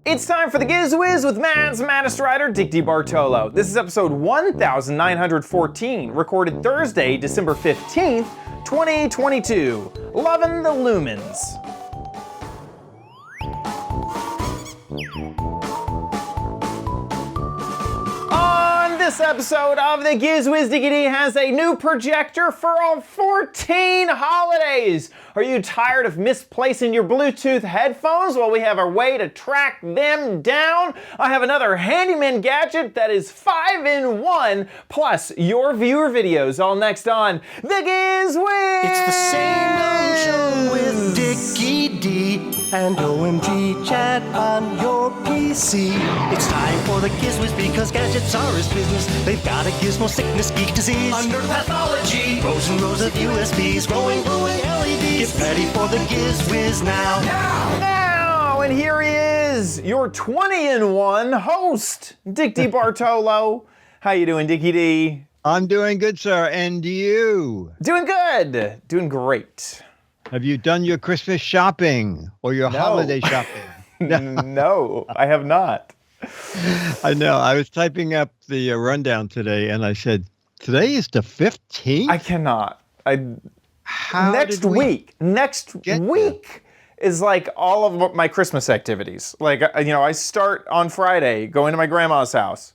It's time for the Giz Wiz with Matt's Maddest Writer, Dick Bartolo. This is episode 1914, recorded Thursday, December 15th, 2022. Lovin the Lumens. On this episode of the Giz Wiz, Diggity has a new projector for all 14 holidays. Are you tired of misplacing your Bluetooth headphones? Well, we have a way to track them down. I have another handyman gadget that is 5-in-1, plus your viewer videos, all next on the Giz Wiz. It's the same old show with Dickie D and OMG chat on your PC. It's time for the Giz Wiz because gadgets are his business. They've got a gizmo sickness, geek disease, under pathology, rows and rows of USBs, glowing LEDs. Get ready for the Giz Wiz now. Now, and here he is, your 20-in-1 host, Dick Bartolo. How you doing, Dickie D? I'm doing good, sir. And you? Doing good. Doing great. Have you done your Christmas shopping or your holiday shopping? No, I have not. I know. I was typing up the rundown today, and I said, today is the 15th? I cannot. Next week is like all of my Christmas activities. Like, I start on Friday, going to my grandma's house.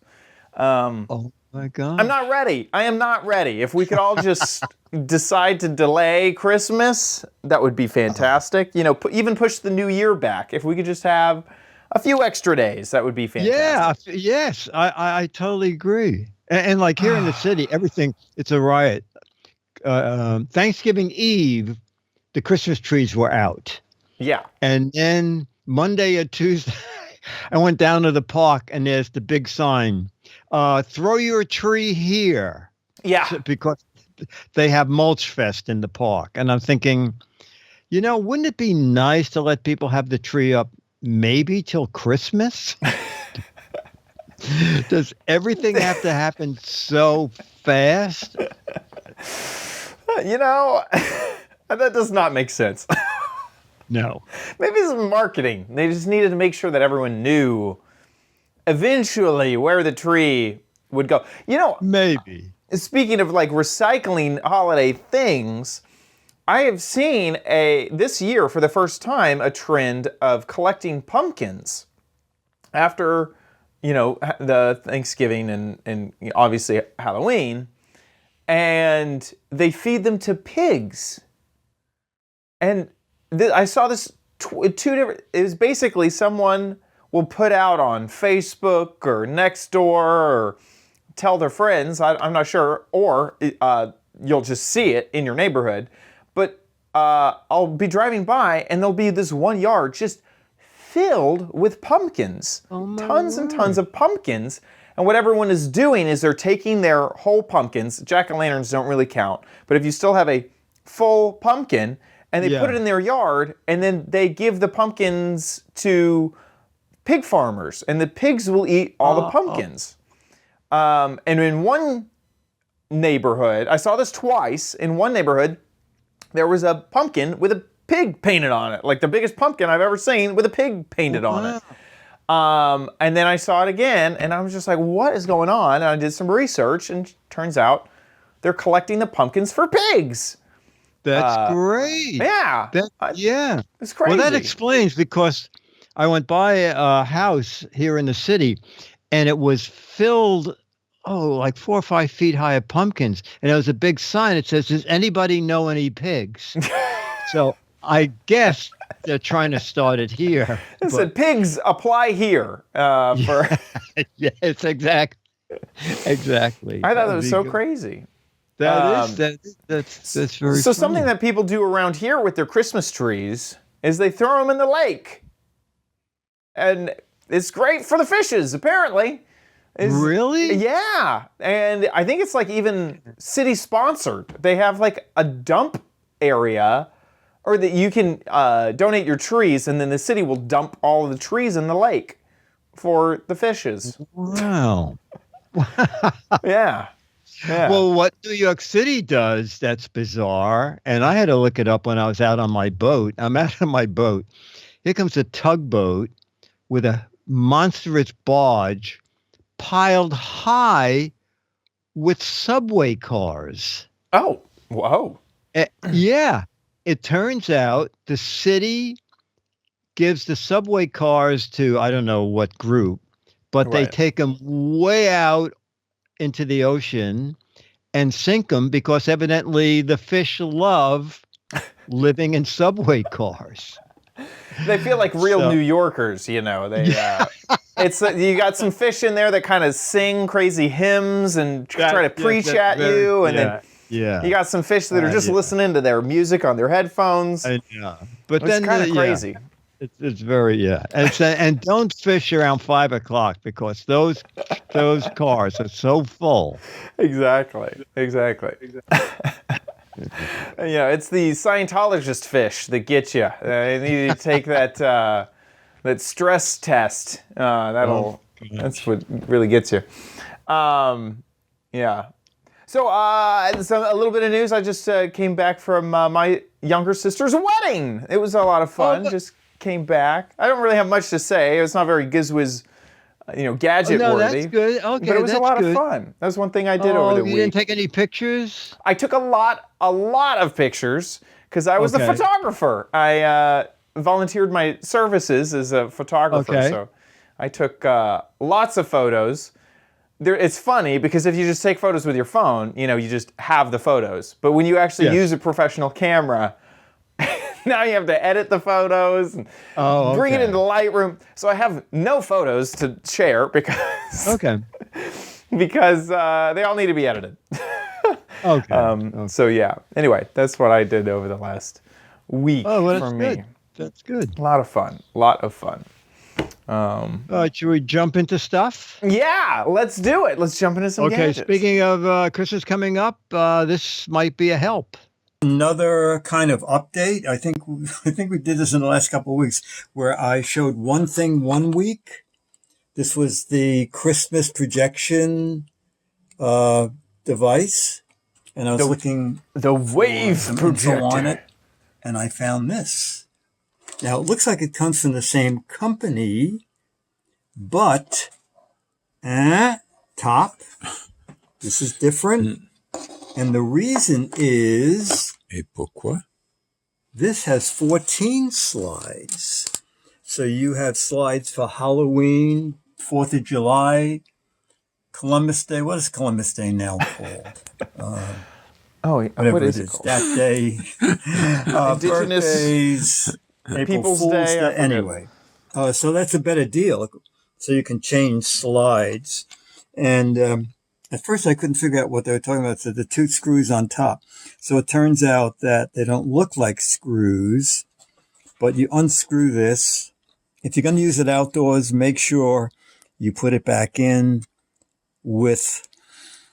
Oh my God. I'm not ready. I am not ready. If we could all just decide to delay Christmas, that would be fantastic. Even push the new year back. If we could just have a few extra days, that would be fantastic. Yeah, yes, I totally agree. And like here in the city, everything, it's a riot. Thanksgiving Eve, the Christmas trees were out. Yeah. And then Monday or Tuesday, I went down to the park and there's the big sign, throw your tree here. Yeah. Because they have Mulch Fest in the park. And I'm thinking, wouldn't it be nice to let people have the tree up maybe till Christmas? Does everything have to happen so fast? That does not make sense. No. Maybe it's marketing. They just needed to make sure that everyone knew eventually where the tree would go. Maybe. Speaking of like recycling holiday things, I have seen this year for the first time a trend of collecting pumpkins after, the Thanksgiving and obviously Halloween, and they feed them to pigs. And I saw this two different. It was basically someone will put out on Facebook or Nextdoor or tell their friends. I'm not sure, or you'll just see it in your neighborhood. But I'll be driving by and there'll be this one yard just filled with pumpkins, tons and tons of pumpkins. And what everyone is doing is they're taking their whole pumpkins. Jack-o'-lanterns don't really count, but if you still have a full pumpkin. And they put it in their yard, and then they give the pumpkins to pig farmers, and the pigs will eat all the pumpkins. And in one neighborhood, I saw this twice. In one neighborhood, there was a pumpkin with a pig painted on it, like the biggest pumpkin I've ever seen with a pig painted on it. And then I saw it again, and I was just like, what is going on? And I did some research, and turns out they're collecting the pumpkins for pigs. That's great. Yeah. It's crazy. Well, that explains, because I went by a house here in the city and it was filled, like 4 or 5 feet high of pumpkins. And there was a big sign that says, does anybody know any pigs? So I guess they're trying to start it here. It said, pigs apply here. Yes, exactly. I thought that was so crazy. That's very So funny. something that people do around here with their Christmas trees is they throw them in the lake. And it's great for the fishes, apparently. Really? Yeah. And I think it's like even city sponsored. They have like a dump area, or that you can donate your trees, and then the city will dump all of the trees in the lake for the fishes. Wow. Yeah. Yeah. Well, what New York City does that's bizarre, and I had to look it up when I was out on my boat. I'm out on my boat. Here comes a tugboat with a monstrous barge piled high with subway cars. Oh, whoa. Yeah. It turns out the city gives the subway cars to, I don't know what group, but they Right. take them way out into the ocean and sink them because evidently the fish love living in subway cars. They feel like real So- New Yorkers, you know. They it's you got some fish in there that kind of sing crazy hymns and try to preach at you, and then you got some fish that are just listening to their music on their headphones. But It's then kind of crazy. It's very and don't fish around 5 o'clock because those cars are so full. Exactly. Yeah, it's the Scientologist fish that get you. You need to take that stress test. That's what really gets you. Yeah. So, a little bit of news. I just came back from my younger sister's wedding. It was a lot of fun. Just came back. I don't really have much to say. It's not very Giz Wiz, gadget No, worthy. that's good. Okay, But it was a lot good. of fun. That was one thing I did over the week. You didn't take any pictures? I took a lot of pictures because I was a photographer. I volunteered my services as a photographer, so I took lots of photos. It's funny because if you just take photos with your phone, you just have the photos. But when you actually use a professional camera, now you have to edit the photos and bring it into Lightroom. So I have no photos to share because because they all need to be edited. So yeah. Anyway, that's what I did over the last week for me. Good. That's good. A lot of fun. All right, should we jump into stuff? Yeah, let's do it. Let's jump into some gadgets. Speaking of Christmas coming up, this might be a help. Another kind of update. I think we did this in the last couple of weeks where I showed one thing one week. This was the Christmas projection device, and I was looking the wave some projector info on it, and I found this. Now it looks like it comes from the same company, but top. This is different. And the reason is, Et pourquoi? This has 14 slides. So you have slides for Halloween, 4th of July, Columbus Day. What is Columbus Day now called? Whatever what it is it is. called? That day. Indigenous Birthdays, April People's Fool's Day, I forget. Anyway, so that's a better deal. So you can change slides. And at first, I couldn't figure out what they were talking about. So the two screws on top. So it turns out that they don't look like screws, but you unscrew this. If you're going to use it outdoors, make sure you put it back in with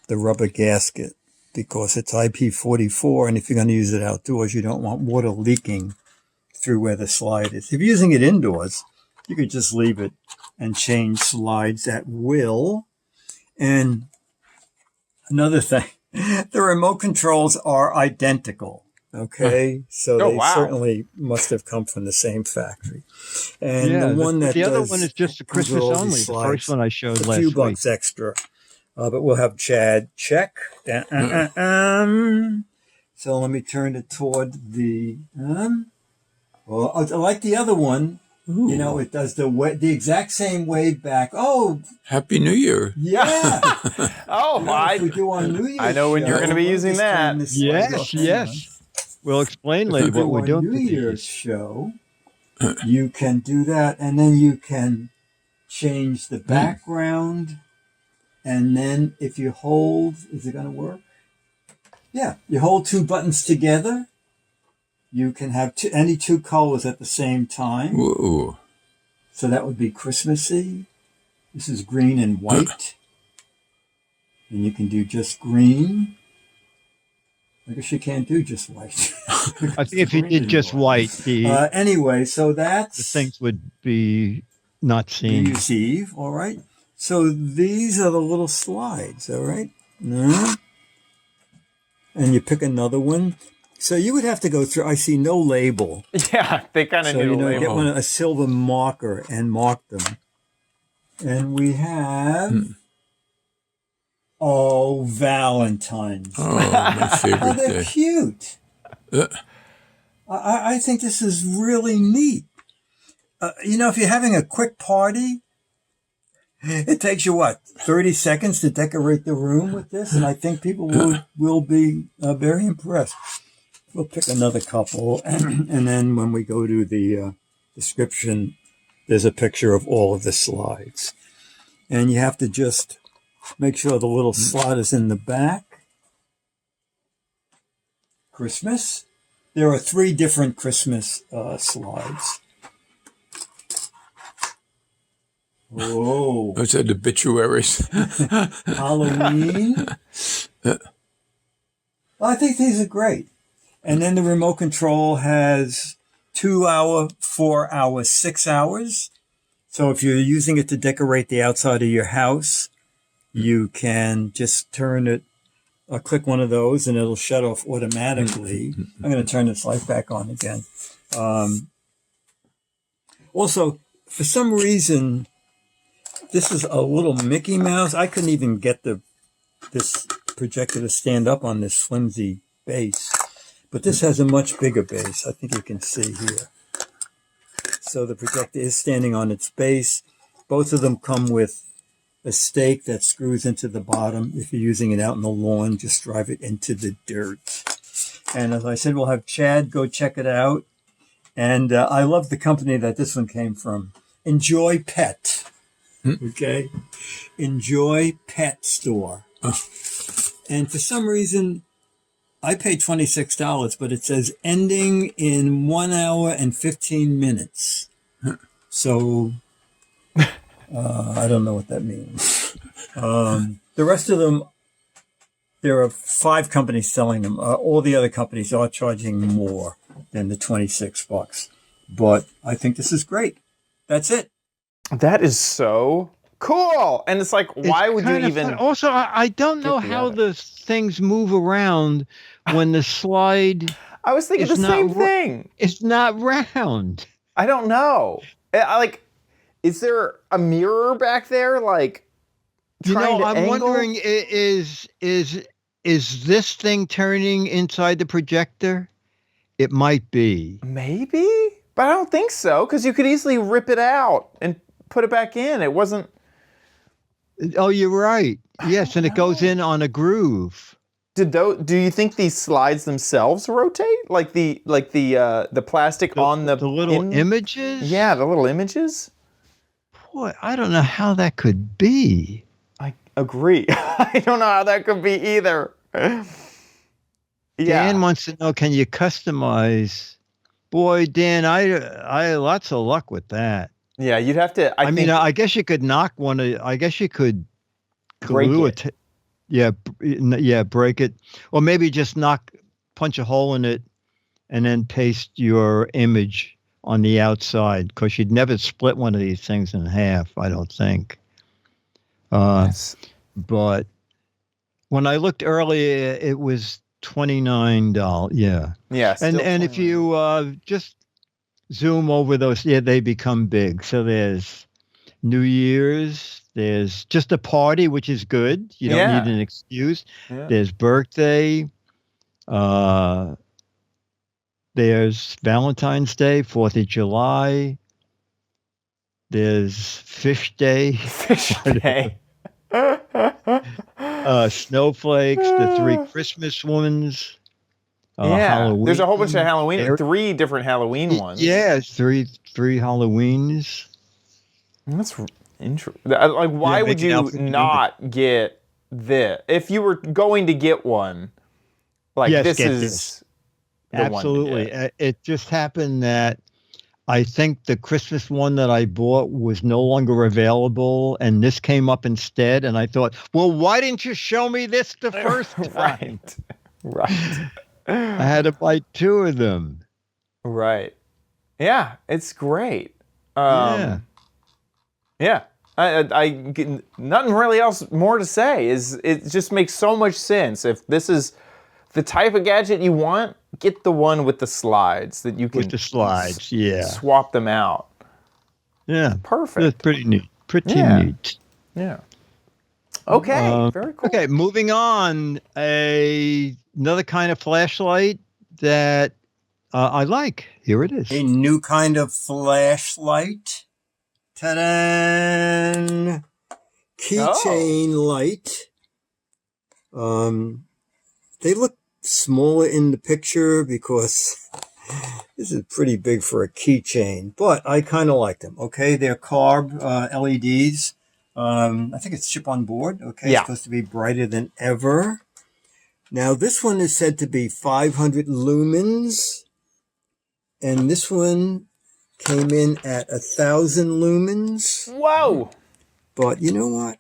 the rubber gasket because it's IP44. And if you're going to use it outdoors, you don't want water leaking through where the slide is. If you're using it indoors, you could just leave it and change slides at will. And another thing, the remote controls are identical. Okay, so they certainly must have come from the same factory. And the one that the other one is just a Christmas only. The first one I showed last week. A few bucks extra, but we'll have Chad check. So let me turn it toward the. Well, I like the other one. Ooh. You know, it does the exact same wave back. Oh, Happy New Year. yeah. Oh, we do on New Year's I know when you're going to be using that. Yes. We'll explain later what we're doing. New Year's show, you can do that, and then you can change the background, and then if you hold, is it going to work? Yeah, you hold two buttons together. You can have any two colors at the same time. Ooh. So that would be Christmassy. This is green and white. And you can do just green. I guess you can't do just white. I think if you did just white, anyway, so that's the things would be not New seen. Year's Eve, all right? So these are the little slides, all right? And you pick another one. So you would have to go through, I see no label. Yeah, they kind of So, need a get label. a silver marker and mark them. And we have, Valentine's Day. Oh, my Oh, favorite they're day. cute. Uh, I think this is really neat. If you're having a quick party, it takes you, 30 seconds to decorate the room with this? And I think people will be very impressed. We'll pick another couple. And then when we go to the description, there's a picture of all of the slides. And you have to just make sure the little slot is in the back. Christmas. There are 3 different Christmas slides. Whoa. those are the obituaries. Halloween. I think these are great. And then the remote control has 2 hour, 4 hours, 6 hours. So if you're using it to decorate the outside of your house, you can just turn it, click one of those and it'll shut off automatically. I'm going to turn this light back on again. Also, for some reason, this is a little Mickey Mouse. I couldn't even get this projector to stand up on this flimsy base. But this has a much bigger base. I think you can see here. So the projector is standing on its base. Both of them come with a stake that screws into the bottom. If you're using it out in the lawn, just drive it into the dirt. And as I said, we'll have Chad go check it out. And I love the company that this one came from. Enjoy Pet. Okay? Enjoy Pet Store. And for some reason, I paid $26, but it says ending in 1 hour and 15 minutes. So I don't know what that means. The rest of them, there are 5 companies selling them. All the other companies are charging more than the $26. But I think this is great. That's it. That is so cool. And it's like, why would you kind of even? fun. Also, I don't know how together? the things move around when the slide I was thinking the It's not same ro- thing. is not round. I don't know. Is there a mirror back there? Like, trying to I'm angle? wondering, is this thing turning inside the projector? It might be. Maybe, but I don't think so, because you could easily rip it out and put it back in. It wasn't. Oh, you're right. Yes, and it goes in on a groove. Do you think these slides themselves rotate? Like the plastic on the little images? Yeah, the little images. Boy, I don't know how that could be. I agree. I don't know how that could be either. Yeah. Dan wants to know, can you customize? Boy, Dan, I lots of luck with that. Yeah, you'd have to. I mean, think, I guess you could knock one. I guess you could break glue it. Break it, or maybe just punch a hole in it, and then paste your image on the outside. Because you'd never split one of these things in half, I don't think. Yes. But when I looked earlier, it was $29. Yeah. Yeah. And still if you just zoom over those, they become big. So there's New Year's, there's just a party, which is good. You don't need an excuse. Yeah. There's birthday. There's Valentine's Day, 4th of July. There's Fish Day. Fish Day. Snowflakes, the 3 Christmas ones. Halloween. There's a whole bunch of Halloween, 3 different Halloween ones. Yeah, three Halloweens. That's interesting. Like, why would you not get this? If you were going to get one, like, this is the absolutely. one to get. It just happened that I think the Christmas one that I bought was no longer available, and this came up instead. And I thought, well, why didn't you show me this the first time? Right. I had to buy 2 of them. Right. Yeah, it's great. Yeah. Yeah. I nothing really else more to say. It just makes so much sense. If this is the type of gadget you want, get the one with the slides that you can With the slides, swap them out. Yeah. Perfect. That's pretty neat. Pretty Yeah. neat. Yeah. Okay. Very cool. Okay, moving on. Another kind of flashlight that I like. Here it is. A new kind of flashlight. Ta-da! Keychain light. They look smaller in the picture because this is pretty big for a keychain, but I kind of like them. Okay, they're carb LEDs. I think it's chip on board. Okay, Yeah. It's supposed to be brighter than ever. Now this one is said to be 500 lumens, and this one came in at 1,000 lumens. Whoa. But you know what?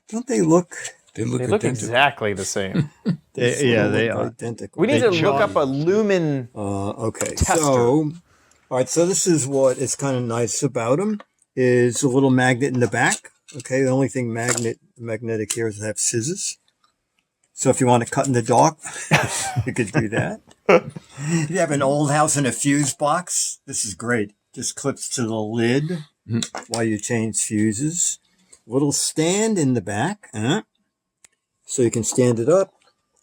Don't they look? They look They look identical. exactly the same. They look are. identical. We need to They look up charge. a lumen. Okay, Tester. so all right, so this is what is kind of nice about them is a little magnet in the back. Okay, the only thing magnetic here is to have scissors. So if you want to cut in the dark, you could do that. If you have an old house and a fuse box, this is great. Just clips to the lid while you change fuses. Little stand in the back, so you can stand it up.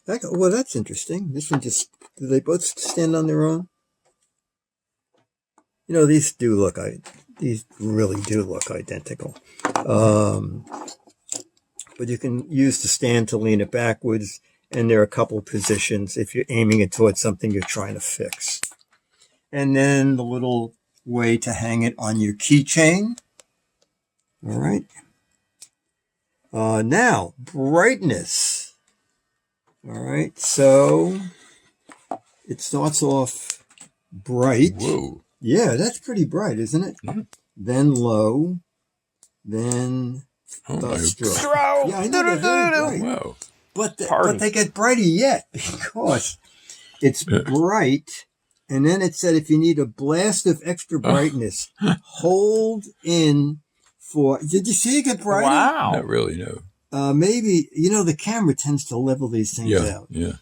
Well, that's interesting. This one do they both stand on their own? You know, these really do look identical. But you can use the stand to lean it backwards, and there are a couple of positions if you're aiming it towards something you're trying to fix. And then the little way to hang it on your keychain. All right. Now, brightness. All right, so it starts off bright. Whoa. Yeah, that's pretty bright, isn't it? Mhm. Then low, then Oh, my. Throw. Yeah, I know they're very bright. Wow. But Party. they get brighter yet because it's Yeah. bright. And then it said if you need a blast of extra brightness, hold in for. Did you see it get brighter? Wow. Not really, no. Maybe, the camera tends to level these things Yeah, out. yeah.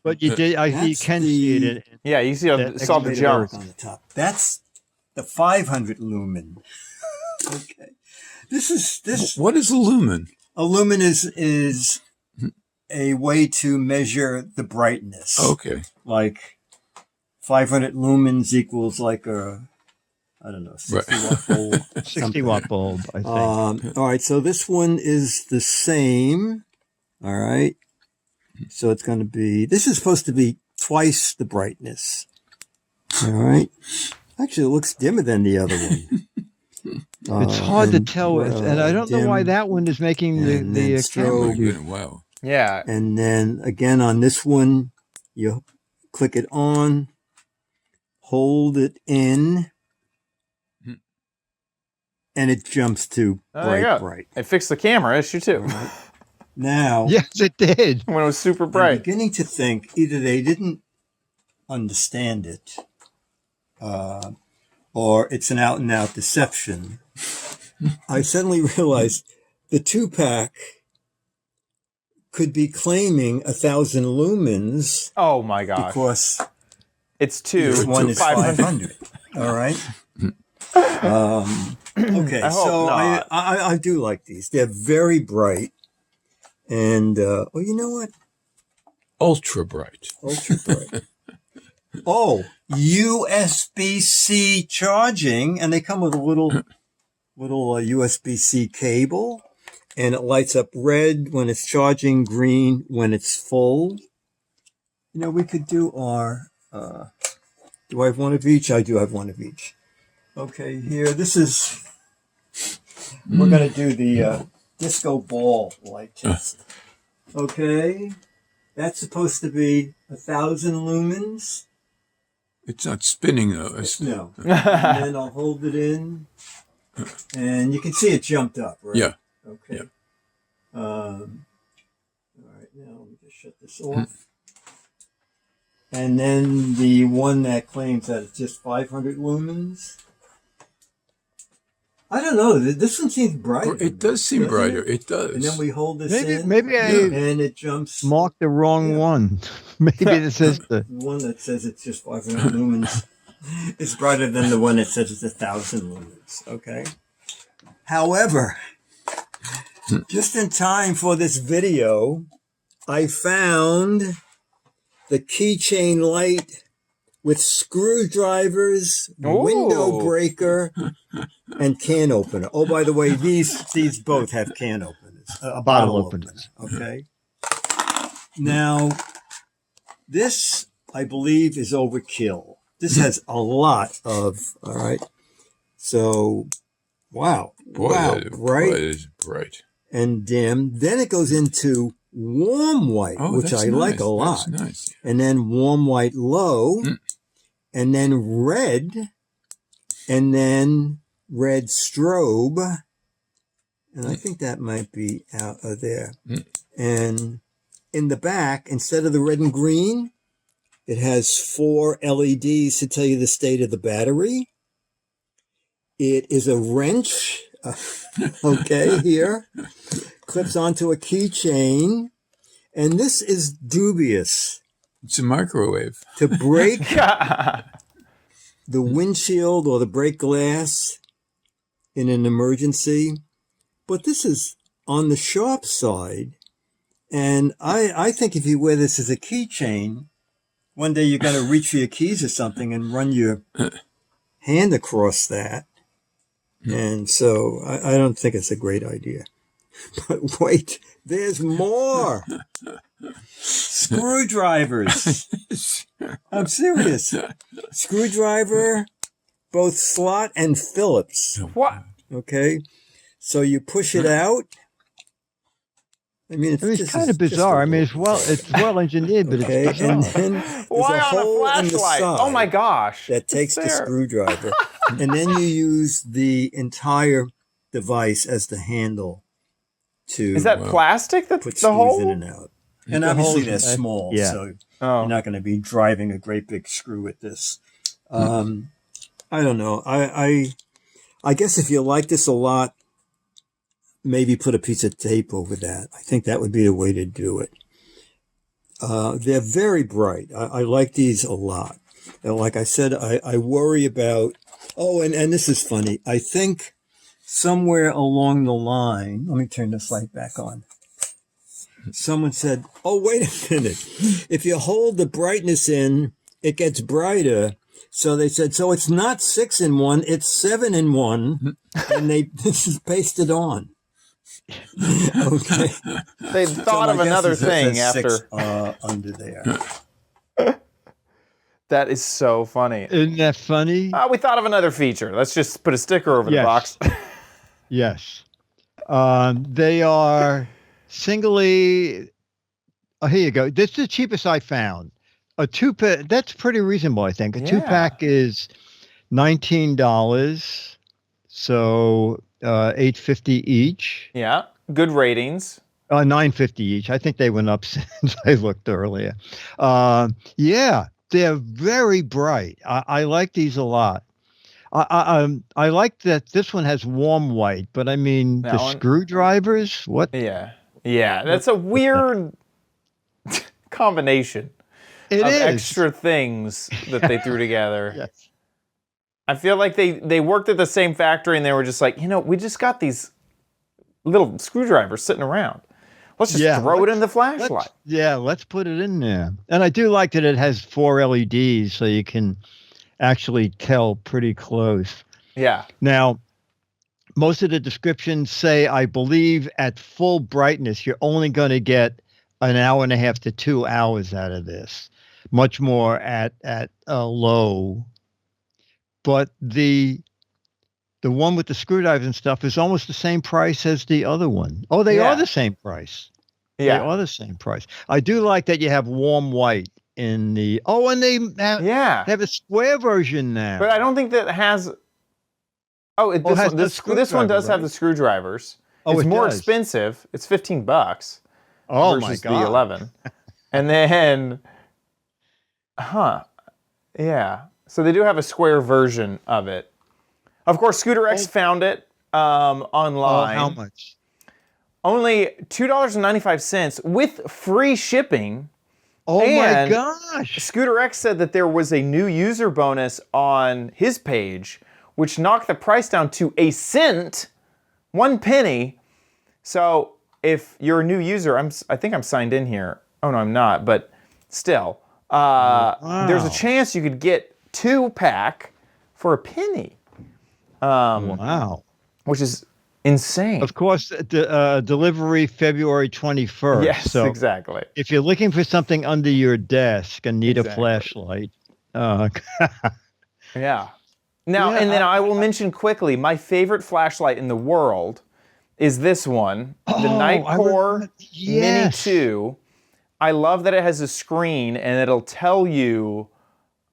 But you did. You That's can see it. the- Yeah, you see, That saw the extra jump. on the top. That's the 500 lumen. Okay. This What is a lumen? a lumen is a way to measure the brightness. Okay. Like 500 lumens equals like a, I don't know, 60 watt bulb. 60 watt bulb, I think. All right, so this one is the same. All right. So it's going to be, this is supposed to be twice the brightness. All right. Actually, it looks dimmer than the other one. It's hard to and, tell, and I don't know why dim, that one is making and the then camera. Oh, strobe. my goodness. Wow. Yeah. And then again on this one, you click it on, hold it in, and it jumps to There you go. bright. It fixed the camera issue too. Now, Yes, it did. When it was super I'm bright. beginning to think either they didn't understand it, or it's an out-and-out deception. I suddenly realized the 2-pack could be claiming 1,000 lumens Oh my gosh. because It's two. this one is 500. 500. All right. Okay, I hope so not. I do like these. They're very bright, and you know what? Ultra bright. Ultra bright. Oh, USB-C charging, and they come with a little USB-C cable, and it lights up red when it's charging, green when it's full. We could do our. Do I have one of each? I do have one of each. Okay, here. This is. We're gonna do the disco ball light test. Okay, that's supposed to be 1,000 lumens. It's not spinning, though. It's, No. And then I'll hold it in. And you can see it jumped up, right? Yeah. Okay. Yeah. All right, now let me just shut this off. And then the one that claims that it's just 500 lumens. I don't know. This one seems brighter. It does seem doesn't brighter. It? It does. And then we hold this in. Maybe I And it jumps. marked the wrong Yeah. one. Maybe this is the. One that says it's just 500 lumens It's brighter than the one that says it's 1,000 lumens. Okay. However, just in time for this video, I found the keychain light with screwdrivers, window breaker, and can opener. Oh, by the way, these both have can openers, a bottle opener. Okay. Now, this, I believe, is overkill. This has a lot of, all right. So, wow. Wow, bright. Boy, it's bright. And dim. Then it goes into warm white, which I like a lot. That's nice. And then warm white low, and then red, and then red strobe. And I think that might be out of there. And in the back, instead of the red and green, it has 4 LEDs to tell you the state of the battery. It is a wrench, okay, here. Clips onto a keychain. And this is dubious. It's a microwave. To break the windshield or the break glass in an emergency. But this is on the sharp side. And I think if you wear this as a keychain, one day you're going to reach for your keys or something and run your hand across that. And so I don't think it's a great idea. But wait, there's more. Screwdrivers. I'm serious. Screwdriver, both slot and Phillips. What? Okay. So you push it out. I mean, it's kind of bizarre. I mean, it's well engineered, but okay, it's bizarre. and then there's Why a on a hole in the flashlight? side Oh my gosh. that takes the there. screwdriver. And then you use the entire device as the handle to Is that plastic? That's put the screws hole? in and out. And The obviously holes, they're small, yeah. so Oh. you're not going to be driving a great big screw with this. I don't know. I guess if you like this a lot, maybe put a piece of tape over that. I think that would be the way to do it. They're very bright. I like these a lot. And like I said, I worry about, and this is funny. I think somewhere along the line, let me turn this light back on. Someone said, wait a minute. If you hold the brightness in, it gets brighter. So they said, so it's not 6-in-1, it's 7-in-1. And this is pasted on. Okay. They thought of another thing after. 6, under there. That is so funny. Isn't that funny? We thought of another feature. Let's just put a sticker over the Yes. box. Yes. They are singly. Oh, here you go. This is the cheapest I found. A 2-pack. That's pretty reasonable, I think. A 2-pack is $19. So $8.50 each. Yeah. Good ratings. $9.50 each. I think they went up since I looked earlier. Yeah, they're very bright. I like these a lot. I like that this one has warm white, but I mean That the one? screwdrivers. What? Yeah. Yeah. That's a weird combination It of is. extra things that they threw together. Yes. I feel like they worked at the same factory and they were just like, we just got these little screwdrivers sitting around. Let's just throw it in the flashlight. Let's put it in there. And I do like that it has 4 LEDs, so you can actually tell pretty close. Yeah. Now, most of the descriptions say, I believe at full brightness, you're only going to get an hour and a half to 2 hours out of this. Much more at low. But the one with the screwdrivers and stuff is almost the same price as the other one. Oh, they are the same price. Yeah. They are the same price. I do like that you have warm white in the. Oh, and they have a square version now. But I don't think that has. Oh, this one does have the screwdrivers. Oh, it's it more does. expensive. It's $15. Oh versus my God. the 11. And then, yeah. So they do have a square version of it. Of course, Scooter X found it online. Oh, how much? Only $2.95 with free shipping Oh And my gosh. Scooter X said that there was a new user bonus on his page, which knocked the price down to a cent, 1 penny. So if you're a new user, I think I'm signed in here. Oh no, I'm not, but still, there's a chance you could get 2-pack for a penny. Wow. Which is insane. Of course, delivery February 21st. Yes, so exactly. if you're looking for something under your desk and need Exactly. a flashlight, Yeah. Now, Yeah, and then I will mention quickly, my favorite flashlight in the world is this one, the Nightcore Mini Yes. 2. I love that it has a screen and it'll tell you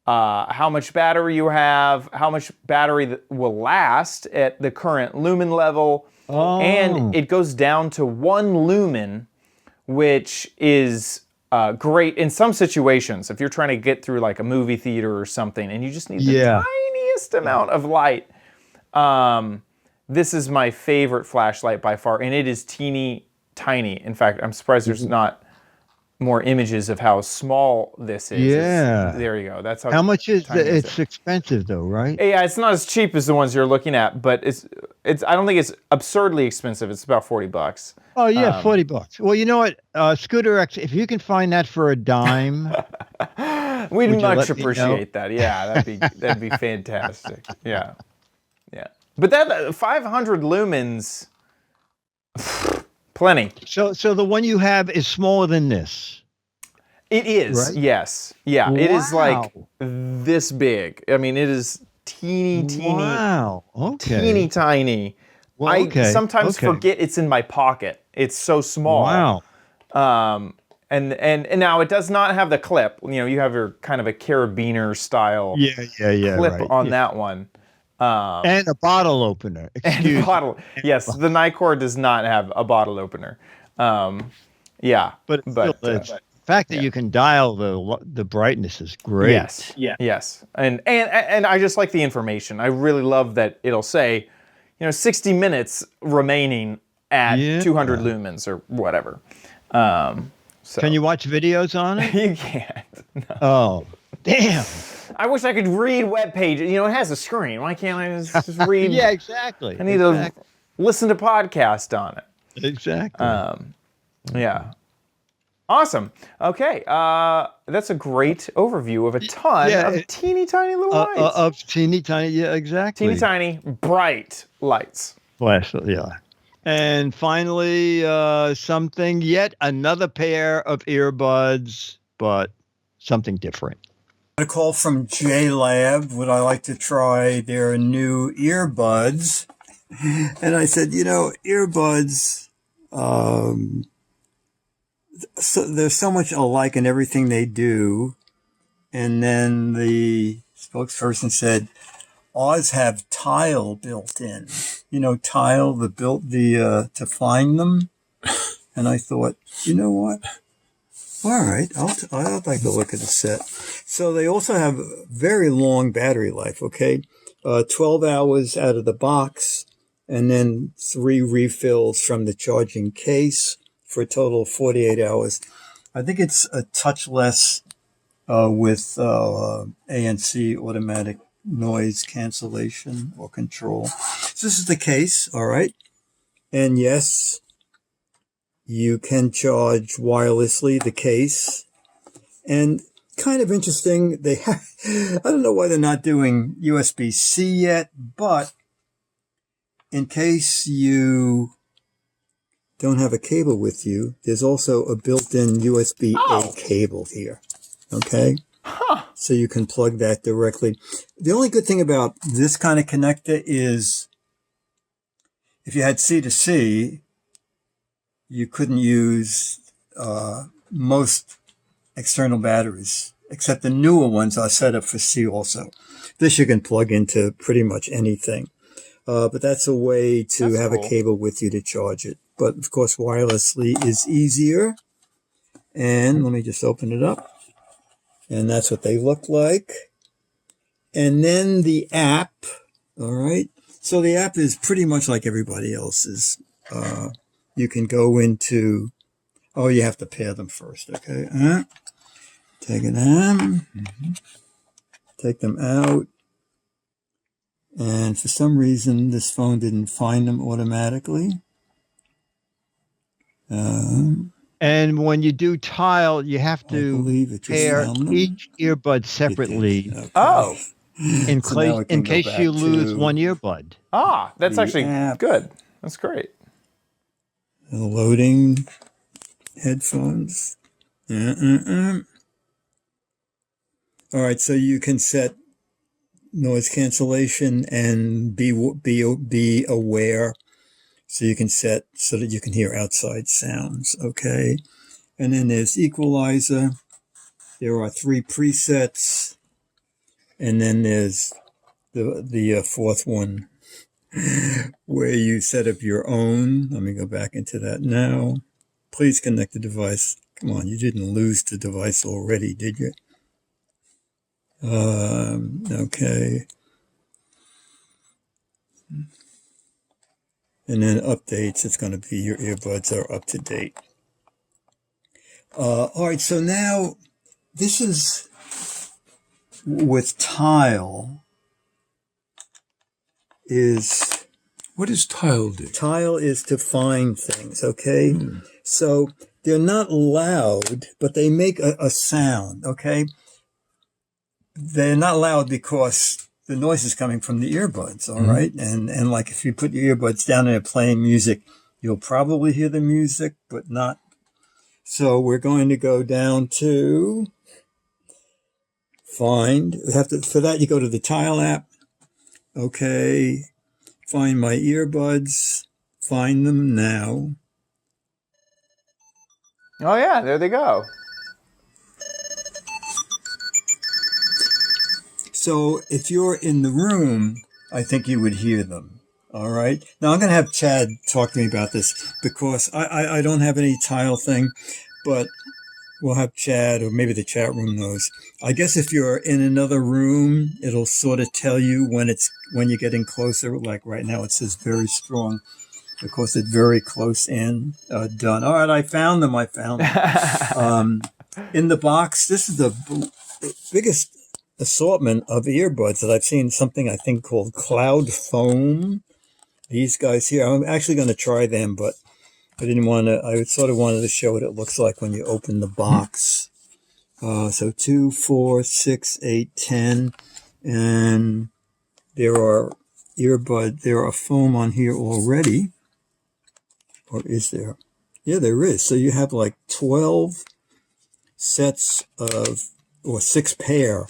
how much battery you have, how much battery will last at the current lumen level, and it goes down to 1 lumen, which is great in some situations. If you're trying to get through like a movie theater or something and you just need the tiniest amount of light, this is my favorite flashlight by far, and it is teeny tiny. In fact, I'm surprised there's not more images of how small this is. Yeah. There you go. That's How much is tiny it's expensive though, right? Yeah, it's not as cheap as the ones you're looking at, but it's I don't think it's absurdly expensive. It's about $40. Oh yeah, $40. Well, you know what, Scooter X, if you can find that for a dime, We'd Would you much let me know? appreciate that. Yeah, that'd be fantastic. Yeah. Yeah. But that 500 lumens, plenty. so the one you have is smaller than this. It is. Right? Yes. Yeah. It is like Wow. this big. I mean, it is teeny Wow. Okay. teeny tiny. Well, I okay, sometimes okay. forget it's in my pocket. It's so small. Wow. And now it does not have the clip. You know, you have your kind of a carabiner style Yeah. clip right. on Yeah. that one. And a bottle opener. And Excuse me. bottle. Yes, the Nightcore does not have a bottle opener. Yeah. But still, the fact that you can dial the brightness is great. Yes. Yeah. Yes. And I just like the information. I really love that it'll say, 60 minutes remaining at 200 lumens or whatever. So Can you watch videos on it? you can't. No. Oh, damn. I wish I could read web pages. It has a screen. Why can't I just read? Yeah, exactly. I need to listen to podcast on it. Exactly. Yeah. Awesome. Okay. That's a great overview of a ton of teeny tiny little lights. Of teeny tiny, yeah, exactly. Teeny tiny, bright lights. Flashlight, yeah. And finally, yet another pair of earbuds, but something different. A call from JLab. Would I like to try their new earbuds? And I said, earbuds, there's so much alike in everything they do. And then the spokesperson said, Oz have tile built in. Tile, to find them. And I thought, you know what? All right, I'd like to look at the set. So they also have very long battery life, okay? 12 hours out of the box, and then 3 refills from the charging case for a total of 48 hours. I think it's a touch less with ANC, automatic noise cancellation or control. So this is the case, all right? And yes, you can charge wirelessly the case. And kind of interesting, I don't know why they're not doing USB-C yet, but in case you don't have a cable with you, there's also a built-in USB-A cable here, okay? So you can plug that directly. The only good thing about this kind of connector is if you had C-to-C, you couldn't use most external batteries, except the newer ones are set up for C also. This you can plug into pretty much anything. But that's a way to have a cable with you to charge it. But of course, wirelessly is easier. And let me just open it up. And that's what they look like. And then the app, all right? So the app is pretty much like everybody else's. You can go into, you have to pair them first, okay? Taking them. Take them out. And for some reason, this phone didn't find them automatically. And when you do tile, you have I believe it to just pair found them. each earbud separately Okay. Oh. in, So now I can in go case back you lose to one earbud. Ah, that's the actually app. good. That's great. Loading headphones. All right, so you can set noise cancellation and be aware. So you can set so that you can hear outside sounds. Okay, and then there's equalizer. There are 3 presets, and then there's the fourth one where you set up your own. Let me go back into that now. Please connect the device. Come on, you didn't lose the device already, did you? Okay. And then updates, it's going to be your earbuds are up to date. All right, so now this is with Tile is... What does tile do? Tile is to find things, okay? So they're not loud, but they make a sound, okay? They're not loud because the noise is coming from the earbuds, all right? And like if you put your earbuds down and they're playing music, you'll probably hear the music, but not. So we're going to go down to find. For that, you go to the Tile app. Okay. Find my earbuds. Find them now. Oh yeah, there they go. So if you're in the room, I think you would hear them. All right. Now I'm going to have Chad talk to me about this because I don't have any Tile thing, but we'll have Chad, or maybe the chat room knows. I guess if you're in another room, it'll sort of tell you when you're getting closer. Like right now, it says very strong because it's very close in. Done. All right, I found them. In the box, this is the biggest assortment of earbuds that I've seen. Something I think called Cloud Foam. These guys here, I'm actually going to try them, but I didn't want to. I sort of wanted to show what it looks like when you open the box. So 2, 4, 6, 8, 10, and there are foam on here already. Or is there? Yeah, there is. So you have like 12 sets or 6 pair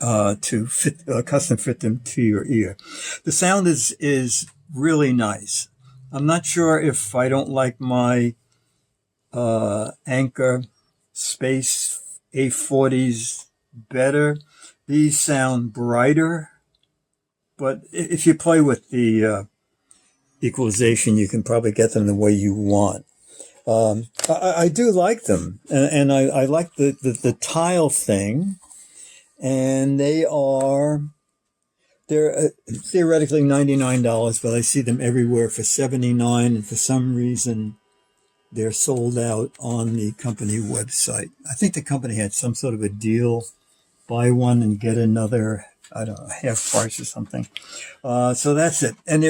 to fit, custom fit them to your ear. The sound is really nice. I'm not sure if I don't like my Anchor Space A40s better. These sound brighter, but if you play with the equalization, you can probably get them the way you want. I do like them, and I like the Tile thing, and they're theoretically $99, but I see them everywhere for $79, and for some reason they're sold out on the company website. I think the company had some sort of a deal, buy one and get another, I don't know, half price or something. So that's it. And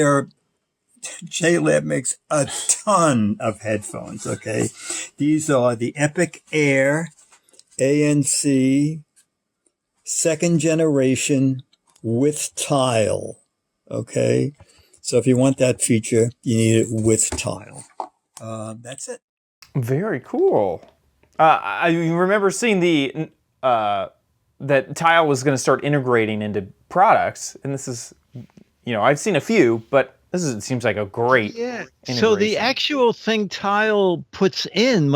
JLab makes a ton of headphones, okay? These are the Epic Air ANC 2nd generation with Tile, okay? So if you want that feature, you need it with Tile. That's it. Very cool. I remember seeing that Tile was going to start integrating into products, and this is, I've seen a few, but it seems like a great integration. So the actual thing Tile puts in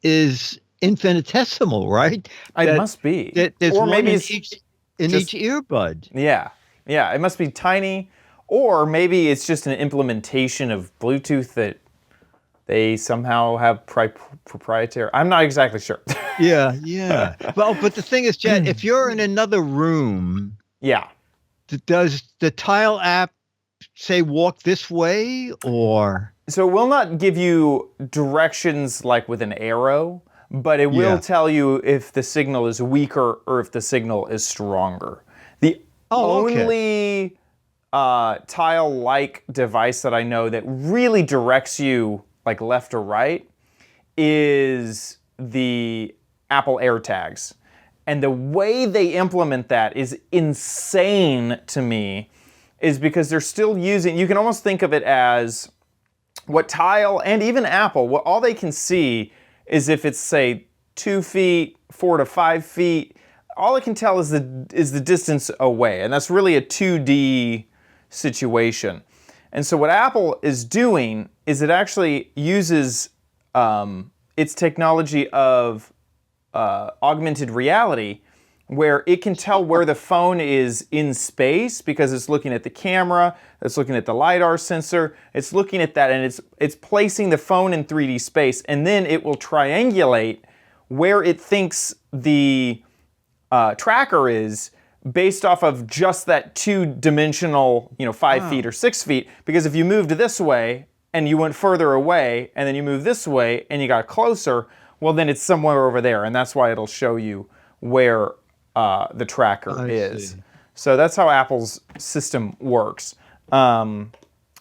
is infinitesimal, right? It must be. There's or one maybe in it's each just, earbud. Yeah, it must be tiny, or maybe it's just an implementation of Bluetooth that they somehow have proprietary. I'm not exactly sure. Yeah. Well, but the thing is, Chad, if you're in another room, does the Tile app say walk this way, or? So it will not give you directions like with an arrow, but it will Yeah. tell you if the signal is weaker or if the signal is stronger. The only tile-like device that I know that really directs you like left or right is the Apple AirTags. And the way they implement that is insane to me, is because they're still using, you can almost think of it as what Tile and even Apple, what all they can see is if it's, say, 2 feet, 4 to 5 feet, all it can tell is the distance away. And that's really a 2D situation. And so what Apple is doing is it actually uses its technology of augmented reality, where it can tell where the phone is in space because it's looking at the camera, it's looking at the LiDAR sensor, it's looking at that, and it's placing the phone in 3D space, and then it will triangulate where it thinks the tracker is based off of just that two-dimensional, 5 feet or 6 feet, because if you moved this way and you went further away, and then you moved this way and you got closer, well, then it's somewhere over there, and that's why it'll show you where the tracker is. see. So that's how Apple's system works. And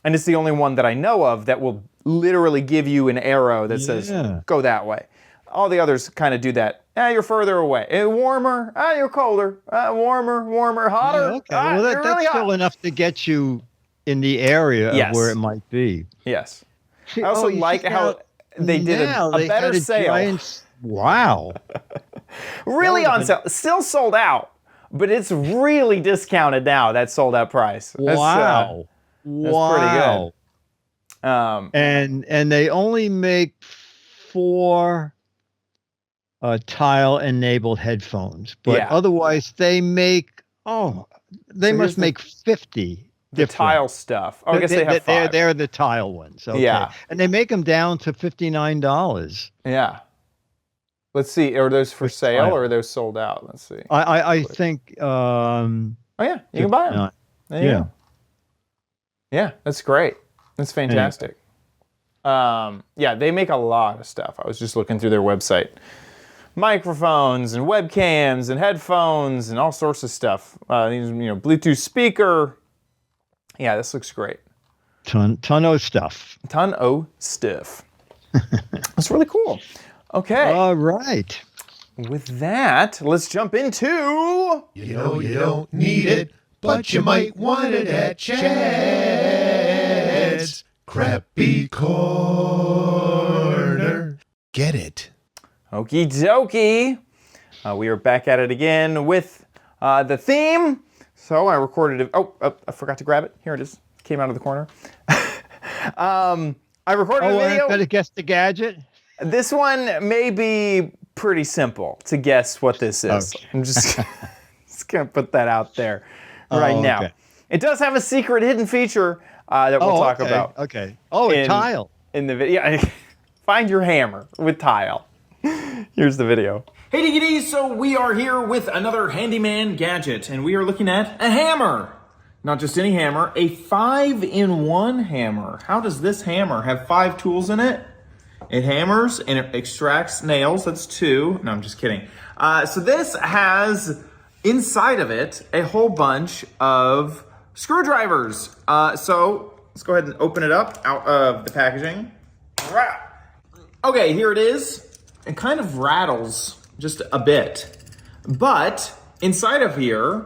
it's the only one that I know of that will literally give you an arrow that says, go that way. All the others kind of do that. You're further away. Warmer. You're colder. Warmer. Hotter. Yeah, okay. Well, you're that's really hot. still enough to get you in the area Yes. of where it might be. Yes. See, I also you like see how they did now a they better had a sale. Wow. Really That on would've sale. Still sold out, but it's really discounted now, that sold out price. Wow. That's pretty good. And they only make 4 tile-enabled headphones, but Yeah. otherwise they make they So must here's make 50 The different. tile stuff. Oh, I guess they have 5. They're the tile ones. Okay. Yeah. And they make them down to $59. Yeah. Let's see. Are those for With sale tile. or are those sold out? Let's see. I think Oh, yeah. You can buy them. There you yeah. go. Yeah, that's great. That's fantastic. Yeah, they make a lot of stuff. I was just looking through their website. Microphones and webcams and headphones and all sorts of stuff. These, Bluetooth speaker. Yeah, this looks great. Ton of stuff. Ton o' stuff. That's really cool. Okay. All right. With that, let's jump into... You know you don't need it, but you might want it at Chad's Crappy Corner. Get it? Okie dokie. We are back at it again with the theme. So I recorded it. Oh, I forgot to grab it. Here it is. Came out of the corner. I recorded a video. I better guess the gadget. This one may be pretty simple to guess what this is. Okay. I'm just going to put that out there right now. Okay. It does have a secret hidden feature that we'll talk about. Okay. Oh, a tile. In the video. Find your hammer with tile. Here's the video. Hey diggities, so we are here with another handyman gadget, and we are looking at a hammer. Not just any hammer, a 5-in-1 hammer. How does this hammer have 5 tools in it? It hammers and it extracts nails, that's 2. No, I'm just kidding. So this has inside of it a whole bunch of screwdrivers. So let's go ahead and open it up out of the packaging. Okay, here it is. It kind of rattles just a bit. But inside of here,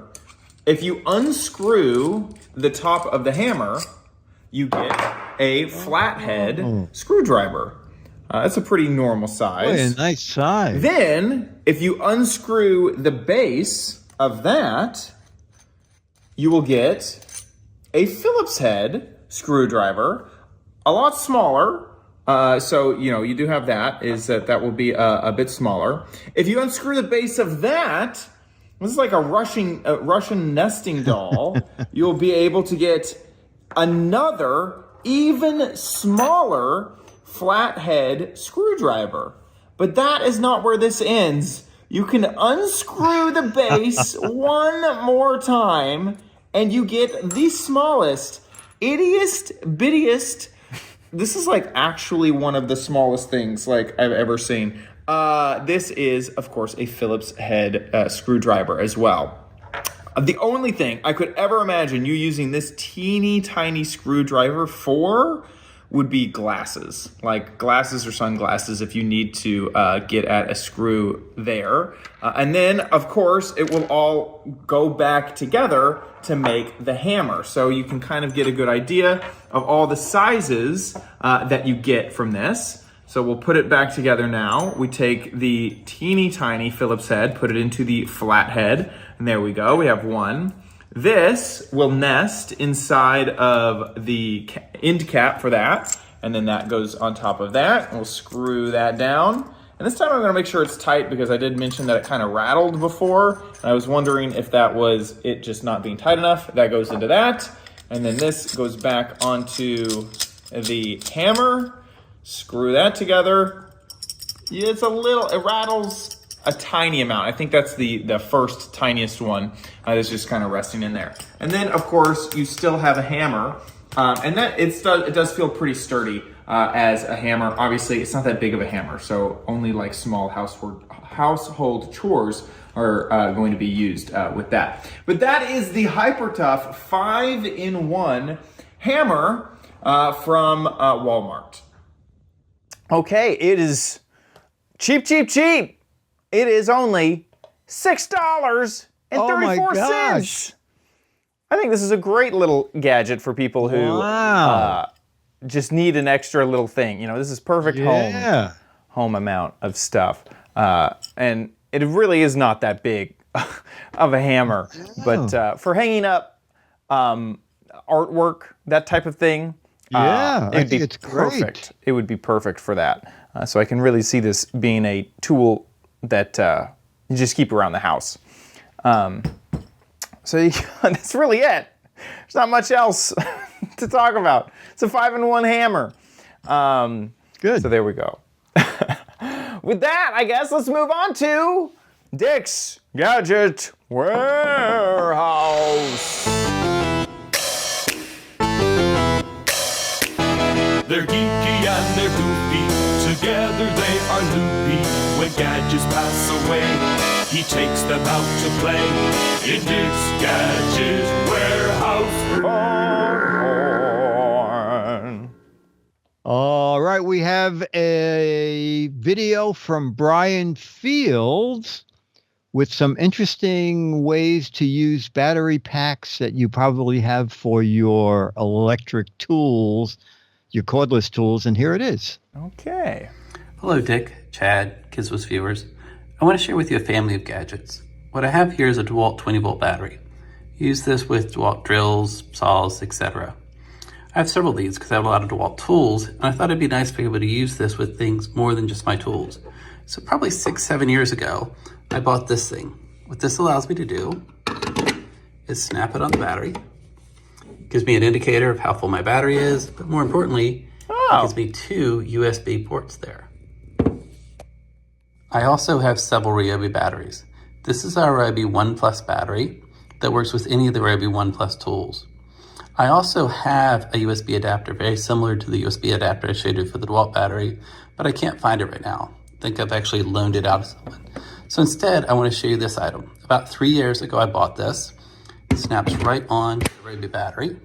if you unscrew the top of the hammer, you get a flathead screwdriver. That's a pretty normal size. Boy, a nice size. Then, if you unscrew the base of that, you will get a Phillips head screwdriver, a lot smaller. So, you do have that, is that will be a bit smaller. If you unscrew the base of that, this is like a Russian nesting doll, you'll be able to get another, even smaller flathead screwdriver. But that is not where this ends. You can unscrew the base one more time, and you get the smallest, bittiest. This is like actually one of the smallest things like I've ever seen. This is, of course, a Phillips head screwdriver as well. The only thing I could ever imagine you using this teeny tiny screwdriver for would be glasses, like glasses or sunglasses if you need to get at a screw there. And then, of course, it will all go back together to make the hammer. So you can kind of get a good idea of all the sizes that you get from this. So we'll put it back together now. We take the teeny tiny Phillips head, put it into the flat head, and there we go, we have one. This will nest inside of the end cap for that, and then that goes on top of that. We'll screw that down. And this time I'm gonna make sure it's tight because I did mention that it kind of rattled before. And I was wondering if that was it just not being tight enough. That goes into that. And then this goes back onto the hammer. Screw that together. Yeah, it's it rattles a tiny amount. I think that's the first tiniest one that's just kind of resting in there. And then, of course, you still have a hammer. And that it does feel pretty sturdy as a hammer. Obviously, it's not that big of a hammer, so only like small household chores are going to be used with that. But that is the HyperTough 5-in-1 hammer from Walmart. Okay, it is cheap. It is only $6.34. Oh my gosh. I think this is a great little gadget for people who just need an extra little thing. You know, this is perfect home amount of stuff. And it really is not that big of a hammer. But for hanging up artwork, that type of thing, I it'd think be it's great. perfect. It would be perfect for that. So I can really see this being a tool that you just keep around the house. So that's really it. There's not much else to talk about. It's a 5-in-1 hammer. Good. So there we go. With that, I guess let's move on to Dick's Gadget Warehouse. They're geeky and they're goofy, together they are loopy. When gadgets pass away, he takes them out to play in Dick's Gadget Warehouse. All right, we have a video from Brian Fields with some interesting ways to use battery packs that you probably have for your electric tools, your cordless tools, and here it is. Okay. Hello, Dick, Chad, Giz Wiz viewers. I want to share with you a family of gadgets. What I have here is a DeWalt 20-volt battery. Use this with DeWalt drills, saws, etc. I have several of these because I have a lot of DeWalt tools, and I thought it'd be nice to be able to use this with things more than just my tools. So probably 6-7 years ago, I bought this thing. What this allows me to do is snap it on the battery. Gives me an indicator of how full my battery is, but more importantly, it gives me 2 USB ports there. I also have several Ryobi batteries. This is our Ryobi 1 Plus battery that works with any of the Ryobi 1 Plus tools. I also have a USB adapter very similar to the USB adapter I showed you for the DeWalt battery, but I can't find it right now. I think I've actually loaned it out to someone. So instead, I want to show you this item. About 3 years ago, I bought this. It snaps right on the Ryobi battery.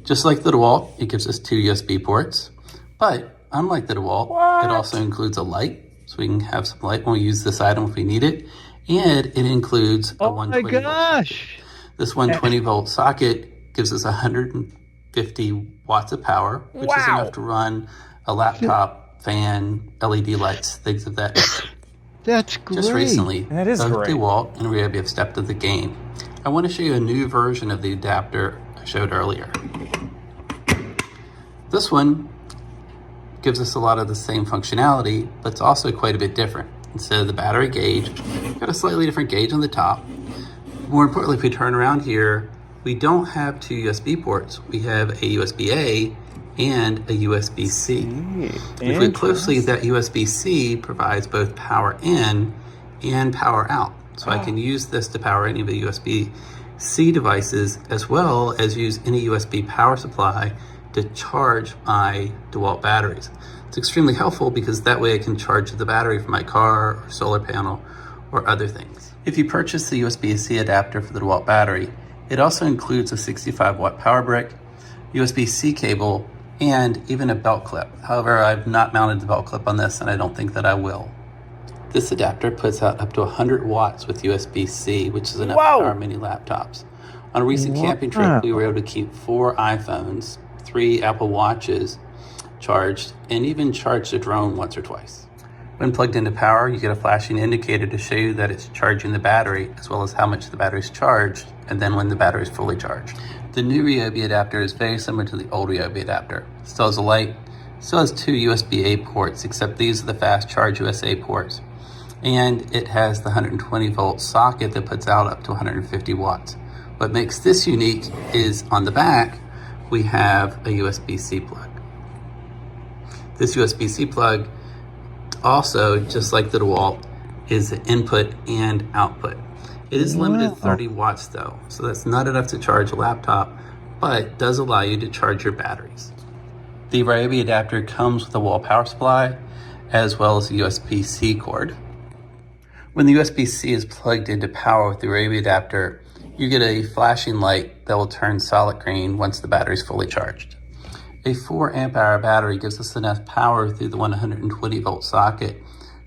Just like the DeWalt, it gives us 2 USB ports, but unlike the DeWalt, it also includes a light, so we can have some light when we use this item if we need it, and it includes a 120 volt. Gosh! This 120 volt socket gives us 150 watts of power, which is enough to run a laptop, fan, LED lights, things of that nature. That's great. Just recently, That is both great. DeWalt and Ryobi have stepped up the game. I want to show you a new version of the adapter I showed earlier. This one gives us a lot of the same functionality, but it's also quite a bit different. Instead of the battery gauge, we've got a slightly different gauge on the top. More importantly, if we turn around here, we don't have 2 USB ports. We have a USB-A and a USB-C. If we look closely, that USB-C provides both power in and power out. So I can use this to power any of the USB-C devices as well as use any USB power supply to charge my DeWalt batteries. It's extremely helpful because that way I can charge the battery from my car or solar panel or other things. If you purchase the USB-C adapter for the DeWalt battery, it also includes a 65-watt power brick, USB-C cable, and even a belt clip. However, I've not mounted the belt clip on this, and I don't think that I will. This adapter puts out up to 100 watts with USB-C, which is enough to power many laptops. On a recent camping trip, we were able to keep 4 iPhones, 3 Apple Watches charged, and even charged a drone once or twice. When plugged into power, you get a flashing indicator to show you that it's charging the battery, as well as how much the battery is charged, and then when the battery is fully charged. The new Ryobi adapter is very similar to the old Ryobi adapter. It still has a light, still has 2 USB-A ports, except these are the fast charge USA ports. And it has the 120 volt socket that puts out up to 150 watts. What makes this unique is on the back, we have a USB-C plug. This USB-C plug also, just like the DeWalt, is the input and output. It is limited to 30 watts though, so that's not enough to charge a laptop, but does allow you to charge your batteries. The Ryobi adapter comes with a wall power supply, as well as a USB-C cord. When the USB-C is plugged into power with the Ryobi adapter, you get a flashing light that will turn solid green once the battery is fully charged. A 4 amp hour battery gives us enough power through the 120 volt socket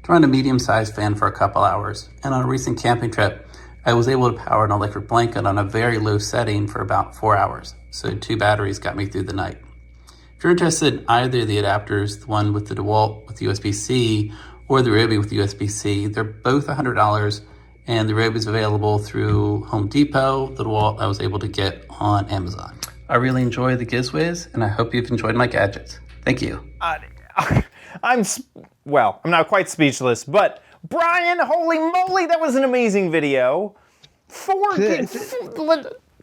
to run a medium-sized fan for a couple hours. And on a recent camping trip, I was able to power an electric blanket on a very low setting for about 4 hours. So 2 batteries got me through the night. If you're interested in either of the adapters, the one with the DeWalt with USB-C or the Ryobi with USB-C, they're both $100, and the Ryobi is available through Home Depot. The DeWalt I was able to get on Amazon. I really enjoy the Giz Wiz, and I hope you've enjoyed my gadgets. Thank you. I'm not quite speechless, but Brian, holy moly, that was an amazing video.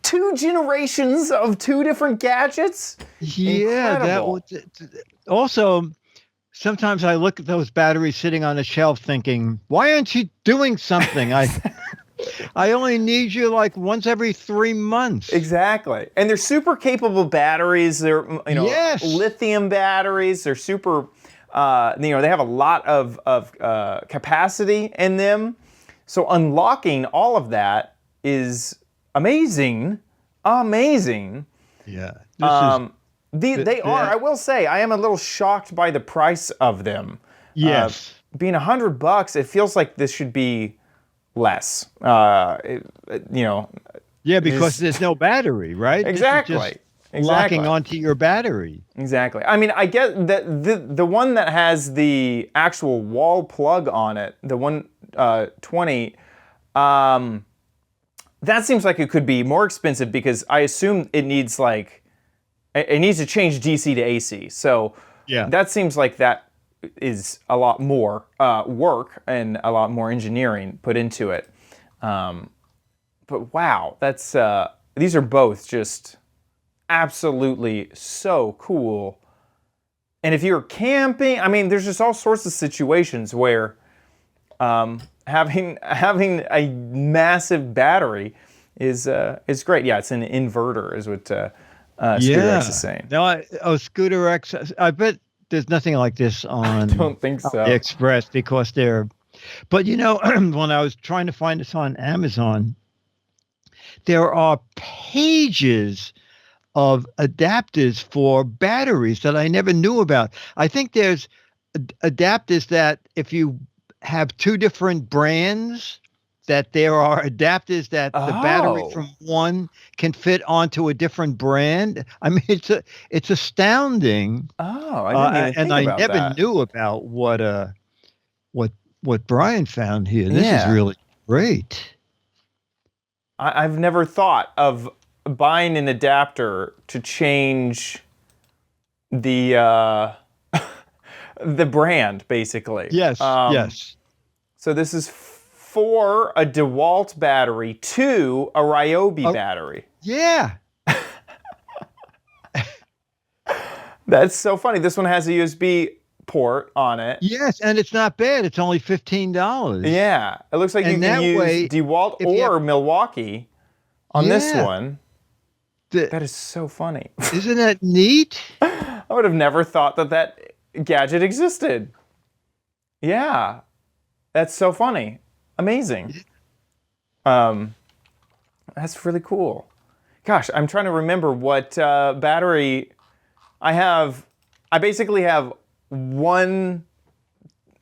2 generations of 2 different gadgets. Yeah, Incredible. Also, sometimes I look at those batteries sitting on a shelf thinking, why aren't you doing something? I only need you like once every 3 months. Exactly. And they're super capable batteries. They're, lithium batteries. They're super, they have a lot of capacity in them. So unlocking all of that is amazing. Amazing. Yeah. I will say, I am a little shocked by the price of them. Yes. Being $100, it feels like this should be less. Yeah, because there's no battery, right? Exactly. Locking onto your battery. Exactly. I mean, I get that the one that has the actual wall plug on it, the 120, that seems like it could be more expensive because I assume it needs to change DC to AC. So yeah, that seems like that is a lot more work and a lot more engineering put into it. But wow, that's these are both just absolutely so cool. And if you're camping, I mean, there's just all sorts of situations where having a massive battery is great. Yeah, it's an inverter, is what Scooter X is saying. No, Scooter X. I bet there's nothing like this on I don't think so. Express because they're. But when I was trying to find this on Amazon, there are pages of adapters for batteries that I never knew about. I think there's adapters that if you have 2 different brands, that there are adapters that the battery from one can fit onto a different brand. I mean, it's astounding. Oh, I didn't even think I about never that. knew about what Brian found here. This is really great. I've never thought of buying an adapter to change the the brand, basically. Yes, yes. So this is for a DeWalt battery to a Ryobi battery. Yeah. That's so funny. This one has a USB port on it. Yes, and it's not bad. It's only $15. Yeah. It looks like you can use DeWalt or Milwaukee on this one. That is so funny. Isn't that neat? I would have never thought that gadget existed. Yeah. That's so funny. Amazing. That's really cool. Gosh, I'm trying to remember what battery I have. I basically have one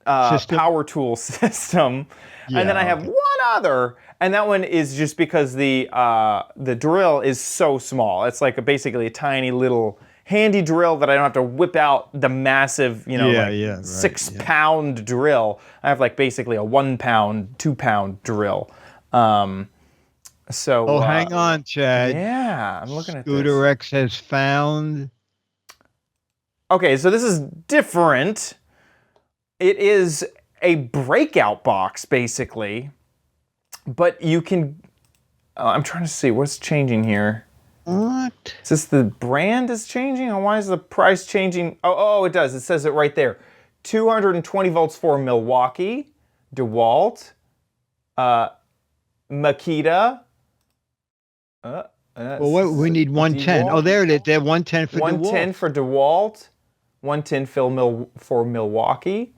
power tool system, and then I have one other, and that one is just because the drill is so small. It's like basically a tiny little handy drill that I don't have to whip out the massive, 6-pound drill. I have like basically a 1 pound, 2 pound drill. So hang on, Chad. Yeah, I'm looking at this. Scooter X has found. Okay, so this is different. It is a breakout box, basically. But you can... I'm trying to see what's changing here. What? Is this the brand is changing? Or why is the price changing? Oh, it does. It says it right there. 220 volts for Milwaukee, DeWalt, Makita. We need 110. DeWalt. Oh, there it is. They're 110 for 110 DeWalt. for DeWalt, 110 for Milwaukee.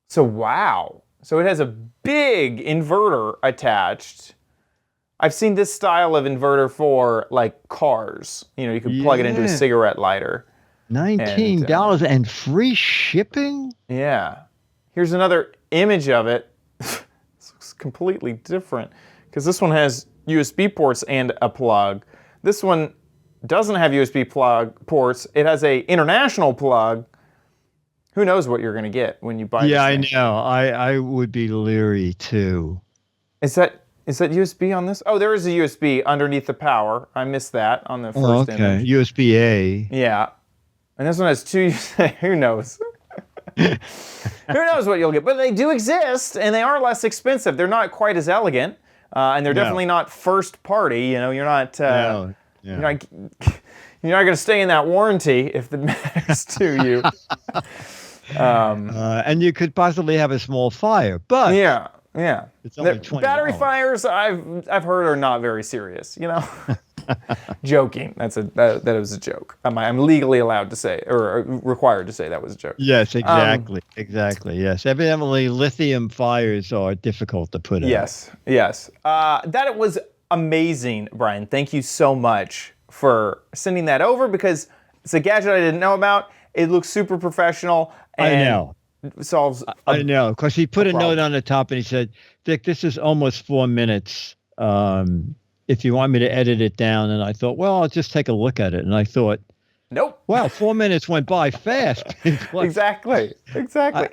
So wow. So it has a big inverter attached. I've seen this style of inverter for like cars. You can plug it into a cigarette lighter. $19 and free shipping? Yeah. Here's another image of it. This looks completely different because this one has USB ports and a plug. This one doesn't have USB ports. It has a international plug. Who knows what you're going to get when you buy this thing. I know. I would be leery too. Is that USB on this? Oh, there is a USB underneath the power. I missed that on the first image. USB-A. Yeah. And this one has two. Who knows? Who knows what you'll get? But they do exist, and they are less expensive. They're not quite as elegant, and they're definitely not first party. You're not. You're not going to stay in that warranty if it matters to you. And you could possibly have a small fire, but yeah. It's only $20. Battery fires, I've heard, are not very serious. Joking. That was a joke. I'm legally allowed to say, or required to say that was a joke. Yes, exactly. Yes, evidently lithium fires are difficult to put out. Yes. That was amazing, Brian. Thank you so much for sending that over because it's a gadget I didn't know about. It looks super professional. And I know. Solves. I know, because he put a note on the top and he said, "Dick, this is almost 4 minutes. If you want me to edit it down," and I thought, well, I'll just take a look at it. And I thought, nope. Wow, 4 minutes went by fast. Exactly.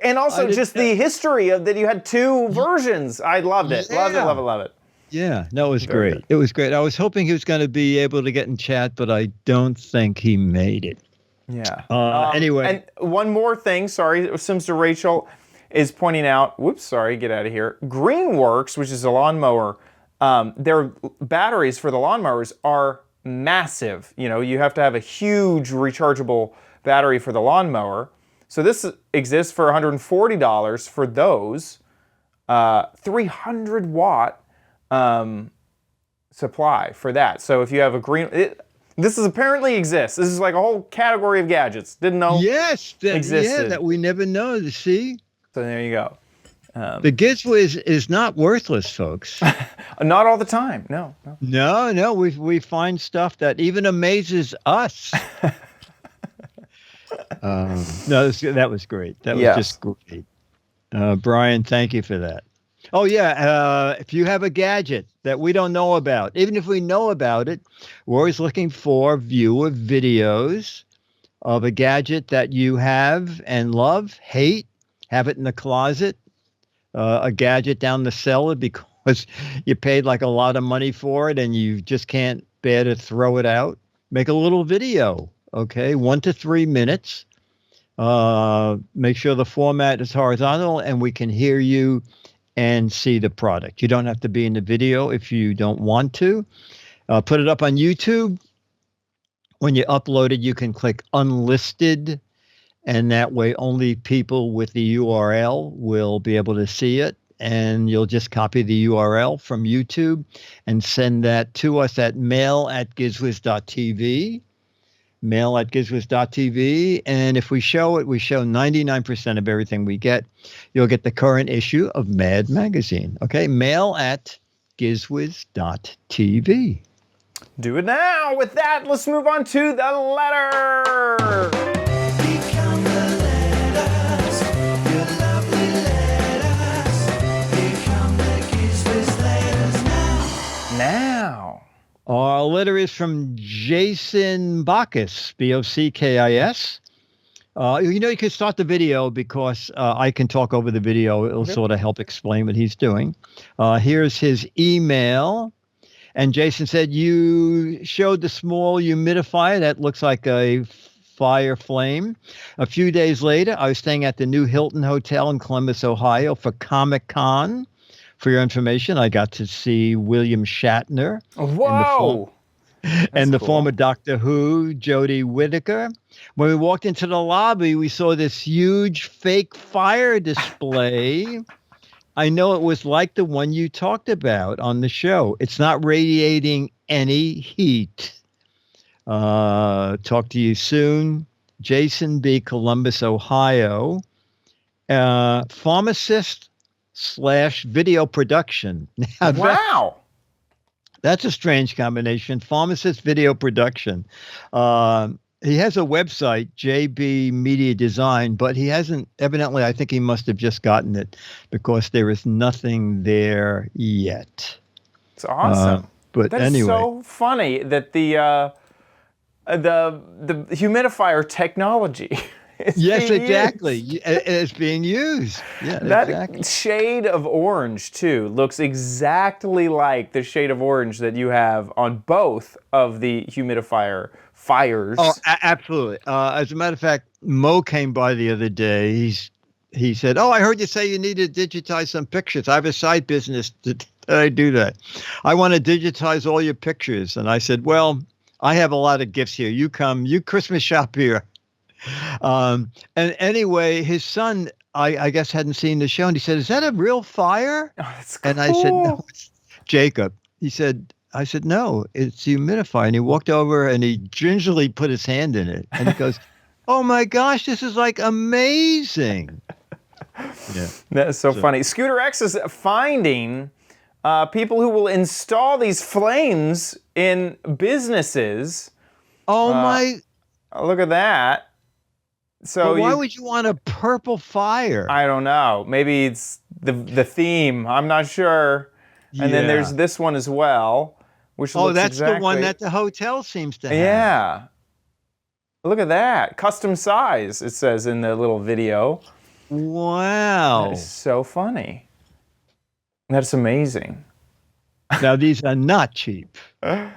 And also just the history of that you had two versions. I loved it. Yeah. Love it. Yeah, no, it was great. It was great. I was hoping he was going to be able to get in chat, but I don't think he made it. Yeah. Anyway. And one more thing, sorry, Simster Rachel is pointing out, get out of here. Greenworks, which is a lawnmower, their batteries for the lawnmowers are massive. You have to have a huge rechargeable battery for the lawnmower. So this exists for $140 for those. 300 watt supply for that. So if you have a this is apparently exists. This is like a whole category of gadgets. Didn't know. Yes, existed. That we never know. To see. So there you go. The Giz Wiz is not worthless, folks. Not all the time. No. No. We find stuff that even amazes us. No, that was great. That was just great. Brian, thank you for that. Oh, yeah. If you have a gadget that we don't know about, even if we know about it, we're always looking for viewer videos of a gadget that you have and love, hate, have it in the closet, a gadget down the cellar because you paid like a lot of money for it and you just can't bear to throw it out. Make a little video, okay? 1 to 3 minutes. Make sure the format is horizontal and we can hear you and see the product. You don't have to be in the video if you don't want to. Put it up on YouTube. When you upload it, you can click unlisted, and that way only people with the URL will be able to see it. and you'll just copy the URL from YouTube and send that to us at mail@gizwiz.tv. Mail@gizwiz.tv. And if we show it, we show 99% of everything we get. You'll get the current issue of Mad Magazine. Okay, mail@gizwiz.tv. Do it now. With that, let's move on to the letter. Become the letters, your lovely letters. Become the Giz Wiz letters now. Our letter is from Jason Bacchus, Bockis. You can start the video because I can talk over the video. It'll sort of help explain what he's doing. Here's his email. And Jason said, you showed the small humidifier that looks like a fire flame. A few days later, I was staying at the new Hilton Hotel in Columbus, Ohio for Comic-Con. For your information, I got to see William Shatner. Whoa! And the cool. former Doctor Who, Jodie Whittaker. When we walked into the lobby, we saw this huge fake fire display. I know it was like the one you talked about on the show. It's not radiating any heat. Talk to you soon. Jason B., Columbus, Ohio. Pharmacist/video production. Now, Wow. That's a strange combination. Pharmacist video production. He has a website, JB Media Design, but he hasn't, evidently, I think he must have just gotten it because there is nothing there yet. It's awesome. But That is anyway. so funny that the humidifier technology is Yes, being exactly. used. It's being used. Yeah, That exactly. shade of orange, too, looks exactly like the shade of orange that you have on both of the humidifier fires. Oh, absolutely. As a matter of fact, Mo came by the other day. He said, "Oh, I heard you say you need to digitize some pictures. I have a side business that I do that. I want to digitize all your pictures." And I said, "Well, I have a lot of gifts here. You come, you Christmas shop here." And anyway, his son, I guess, hadn't seen the show, and he said, "Is that a real fire?" Oh, that's cool. And I said, "No, it's Jacob." I said, "No, it's humidifier." And he walked over and he gingerly put his hand in it. And he goes, "Oh my gosh, this is like amazing." Yeah. That's so funny. Scooter X is finding people who will install these flames in businesses. Oh my. Look at that. So But why would you want a purple fire? I don't know. Maybe it's the theme. I'm not sure. And then Yeah. there's this one as well, which looks That's exactly... the one that the hotel seems to have. Yeah. Look at that. Custom size, it says in the little video. Wow. That is so funny. That's amazing. Now these are not cheap. Oh,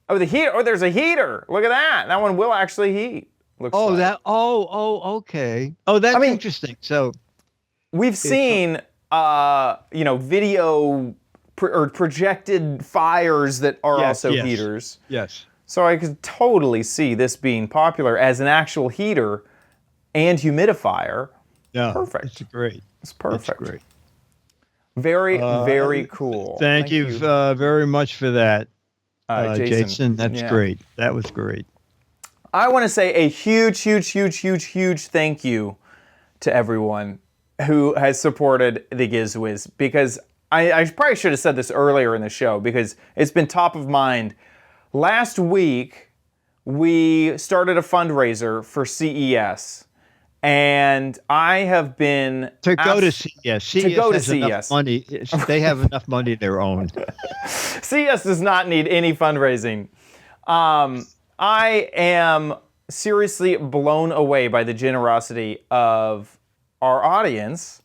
the heat. Oh, there's a heater. Look at that. That one will actually heat. Looks like. Okay. Oh, that's interesting. So We've seen, video or projected fires that are Yes, also yes. heaters. yes. So I could totally see this being popular as an actual heater and humidifier. Yeah. Perfect. It's great. It's perfect. It's great. Very, very cool. Thank you very much for that, Jason. That's Yeah. great. That was great. I want to say a huge, huge, huge, huge, huge thank you to everyone who has supported the Giz Wiz, because I probably should have said this earlier in the show because it's been top of mind. Last week, we started a fundraiser for CES, and I have been... To go to CES. CES to go to has enough CES. money. They have enough money of their own. CES does not need any fundraising. I am seriously blown away by the generosity of our audience,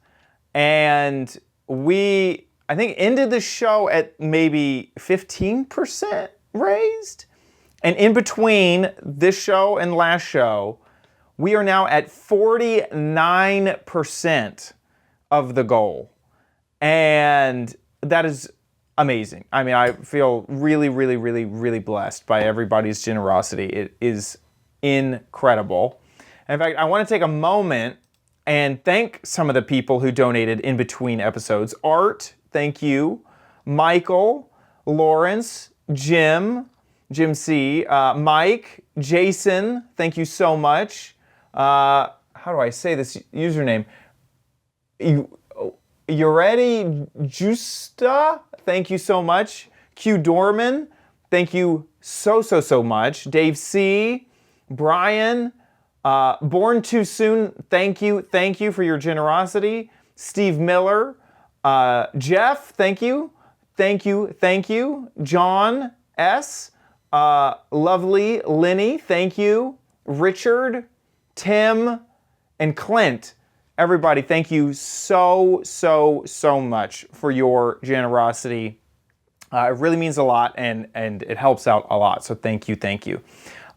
and we, I think, ended the show at maybe 15% raised. And in between this show and last show, we are now at 49% of the goal. And that is amazing. I mean, I feel really, really, really, really blessed by everybody's generosity. It is incredible. In fact, I want to take a moment and thank some of the people who donated in between episodes. Art, thank you. Michael, Lawrence, Jim C, Mike, Jason, thank you so much. How do I say this username? Uredi Justa, thank you so much. Q Dorman, thank you so much. Dave C, Brian, Born Too Soon, thank you for your generosity. Steve Miller, Jeff, thank you. John S, Lovely Lenny, thank you. Richard, Tim, and Clint. Everybody, thank you so much for your generosity. It really means a lot, and it helps out a lot. So thank you.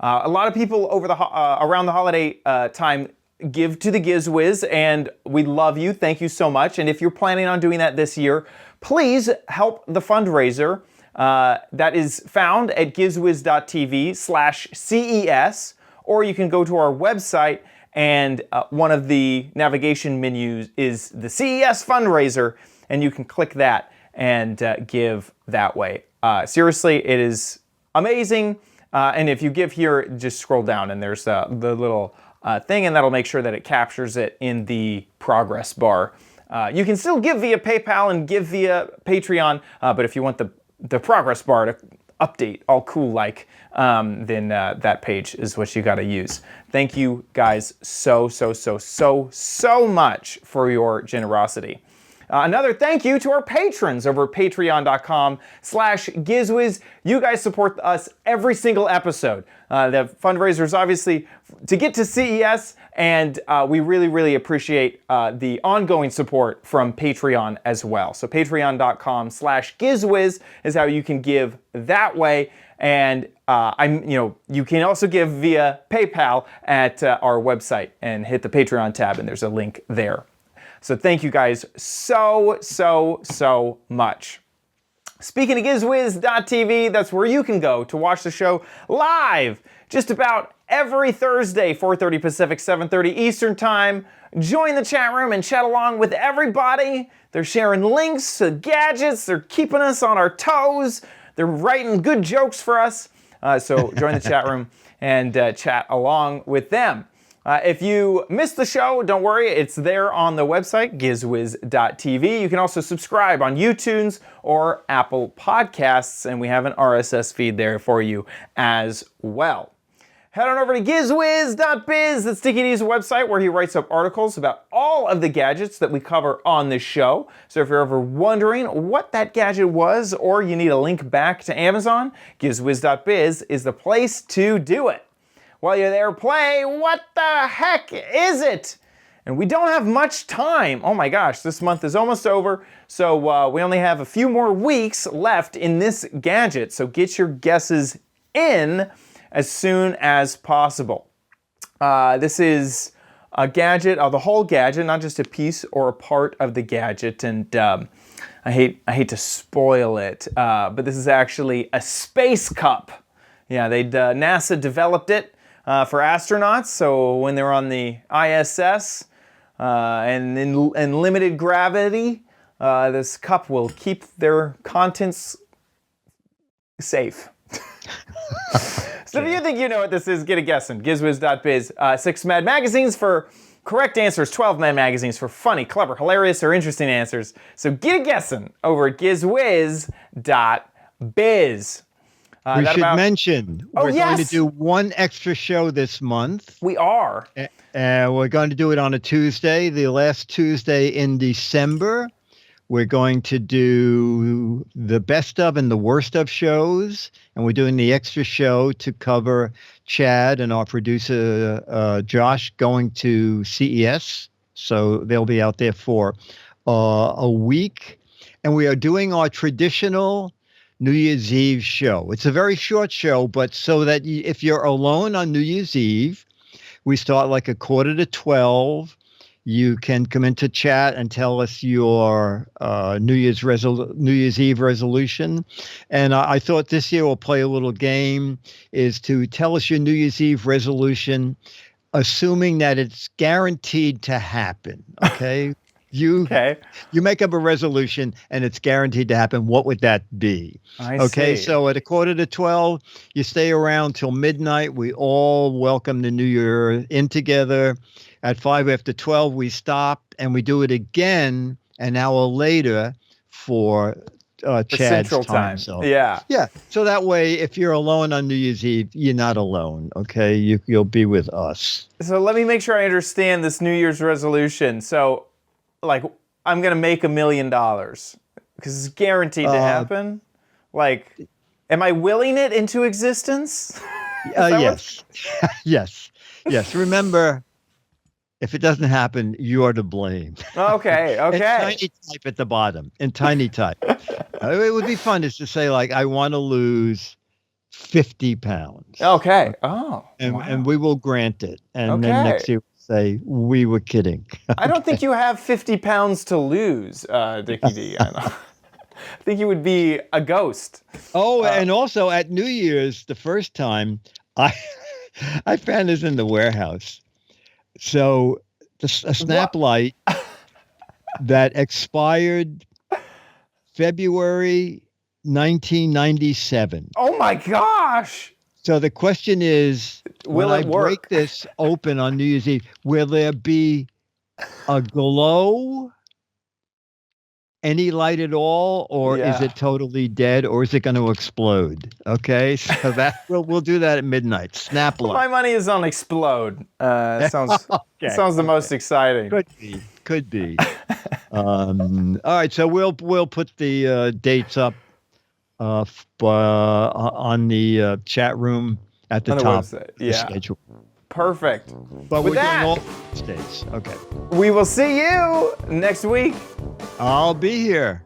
A lot of people over the around the holiday time give to the Giz Wiz, and we love you. Thank you so much. And if you're planning on doing that this year, please help the fundraiser. That is found at gizwiz.tv/CES, or you can go to our website, and one of the navigation menus is the CES fundraiser, and you can click that and give that way. Seriously, it is amazing. And if you give here, just scroll down and there's the little thing, and that'll make sure that it captures it in the progress bar. You can still give via PayPal and give via Patreon, but if you want the progress bar to update all cool then that page is what you got to use. Thank you guys so much for your generosity. Another thank you to our patrons over at patreon.com/GizWiz. You guys support us every single episode. The fundraiser is obviously to get to CES, and we really appreciate the ongoing support from Patreon as well. So patreon.com/GizWiz is how you can give that way. And you can also give via PayPal at our website and hit the Patreon tab, and there's a link there. So thank you guys so much. Speaking of GizWiz.tv, that's where you can go to watch the show live just about every Thursday, 4:30 Pacific, 7:30 Eastern Time. Join the chat room and chat along with everybody. They're sharing links to gadgets. They're keeping us on our toes. They're writing good jokes for us. So join the chat room and chat along with them. If you missed the show, don't worry. It's there on the website, gizwiz.tv. You can also subscribe on YouTube or Apple Podcasts, and we have an RSS feed there for you as well. Head on over to gizwiz.biz, that's Sticky D's website, where he writes up articles about all of the gadgets that we cover on this show. So if you're ever wondering what that gadget was, or you need a link back to Amazon, gizwiz.biz is the place to do it. While you're there, play What the Heck Is It? And we don't have much time. Oh my gosh, this month is almost over, so we only have a few more weeks left in this gadget, so get your guesses in as soon as possible. This is a gadget, the whole gadget, not just a piece or a part of the gadget, and I hate to spoil it, but this is actually a space cup. Yeah, NASA developed it for astronauts, so when they're on the ISS and in limited gravity, this cup will keep their contents safe. So if you think you know what this is, get a guess on gizwiz.biz. 6 Mad Magazines for correct answers, 12 Mad Magazines for funny, clever, hilarious, or interesting answers. So get a guessing over at gizwiz.biz. We should mention we're going to do one extra show this month. We are. We're going to do it on a Tuesday, the last Tuesday in December. We're going to do the best of and the worst of shows, and we're doing the extra show to cover Chad and our producer Josh going to CES. So they'll be out there for a week. And we are doing our traditional New Year's Eve show. It's a very short show, but so that if you're alone on New Year's Eve, we start like 11:45. You can come into chat and tell us your New Year's Eve resolution. And I thought this year we'll play a little game, is to tell us your New Year's Eve resolution assuming that it's guaranteed to happen. Okay. You make up a resolution and it's guaranteed to happen. What would that be? I see. So at 11:45, you stay around till midnight. We all welcome the new year in together. At 11:55, we stop and we do it again an hour later for Chad's Central time. So, yeah. So that way, if you're alone on New Year's Eve, you're not alone. Okay. You'll be with us. So let me make sure I understand this New Year's resolution. So, like, I'm going to make $1 million because it's guaranteed to happen. Like, am I willing it into existence? Yes. Yes. Remember, if it doesn't happen, you are to blame. Okay. In tiny type at the bottom. In tiny type. It would be fun is to say, like, I want to lose 50 pounds. Okay. Oh. And we will grant it. And then next year, say we were kidding. I don't think you have 50 pounds to lose, Dickie D. I think you would be a ghost. Oh, and also at New Year's, the first time, I found this in the warehouse. So a snap light that expired February 1997. Oh my gosh! So the question is, will when it I work? break this open on New Year's Eve, will there be a glow, any light at all, or is it totally dead, or is it going to explode? Okay, so that we'll do that at midnight. Snap light. My money is on explode. Sounds the most exciting. Could be. All right, so we'll put the dates up on the chat room at the top website. of the schedule. Perfect. But With we're that, doing all states. Okay. We will see you next week. I'll be here.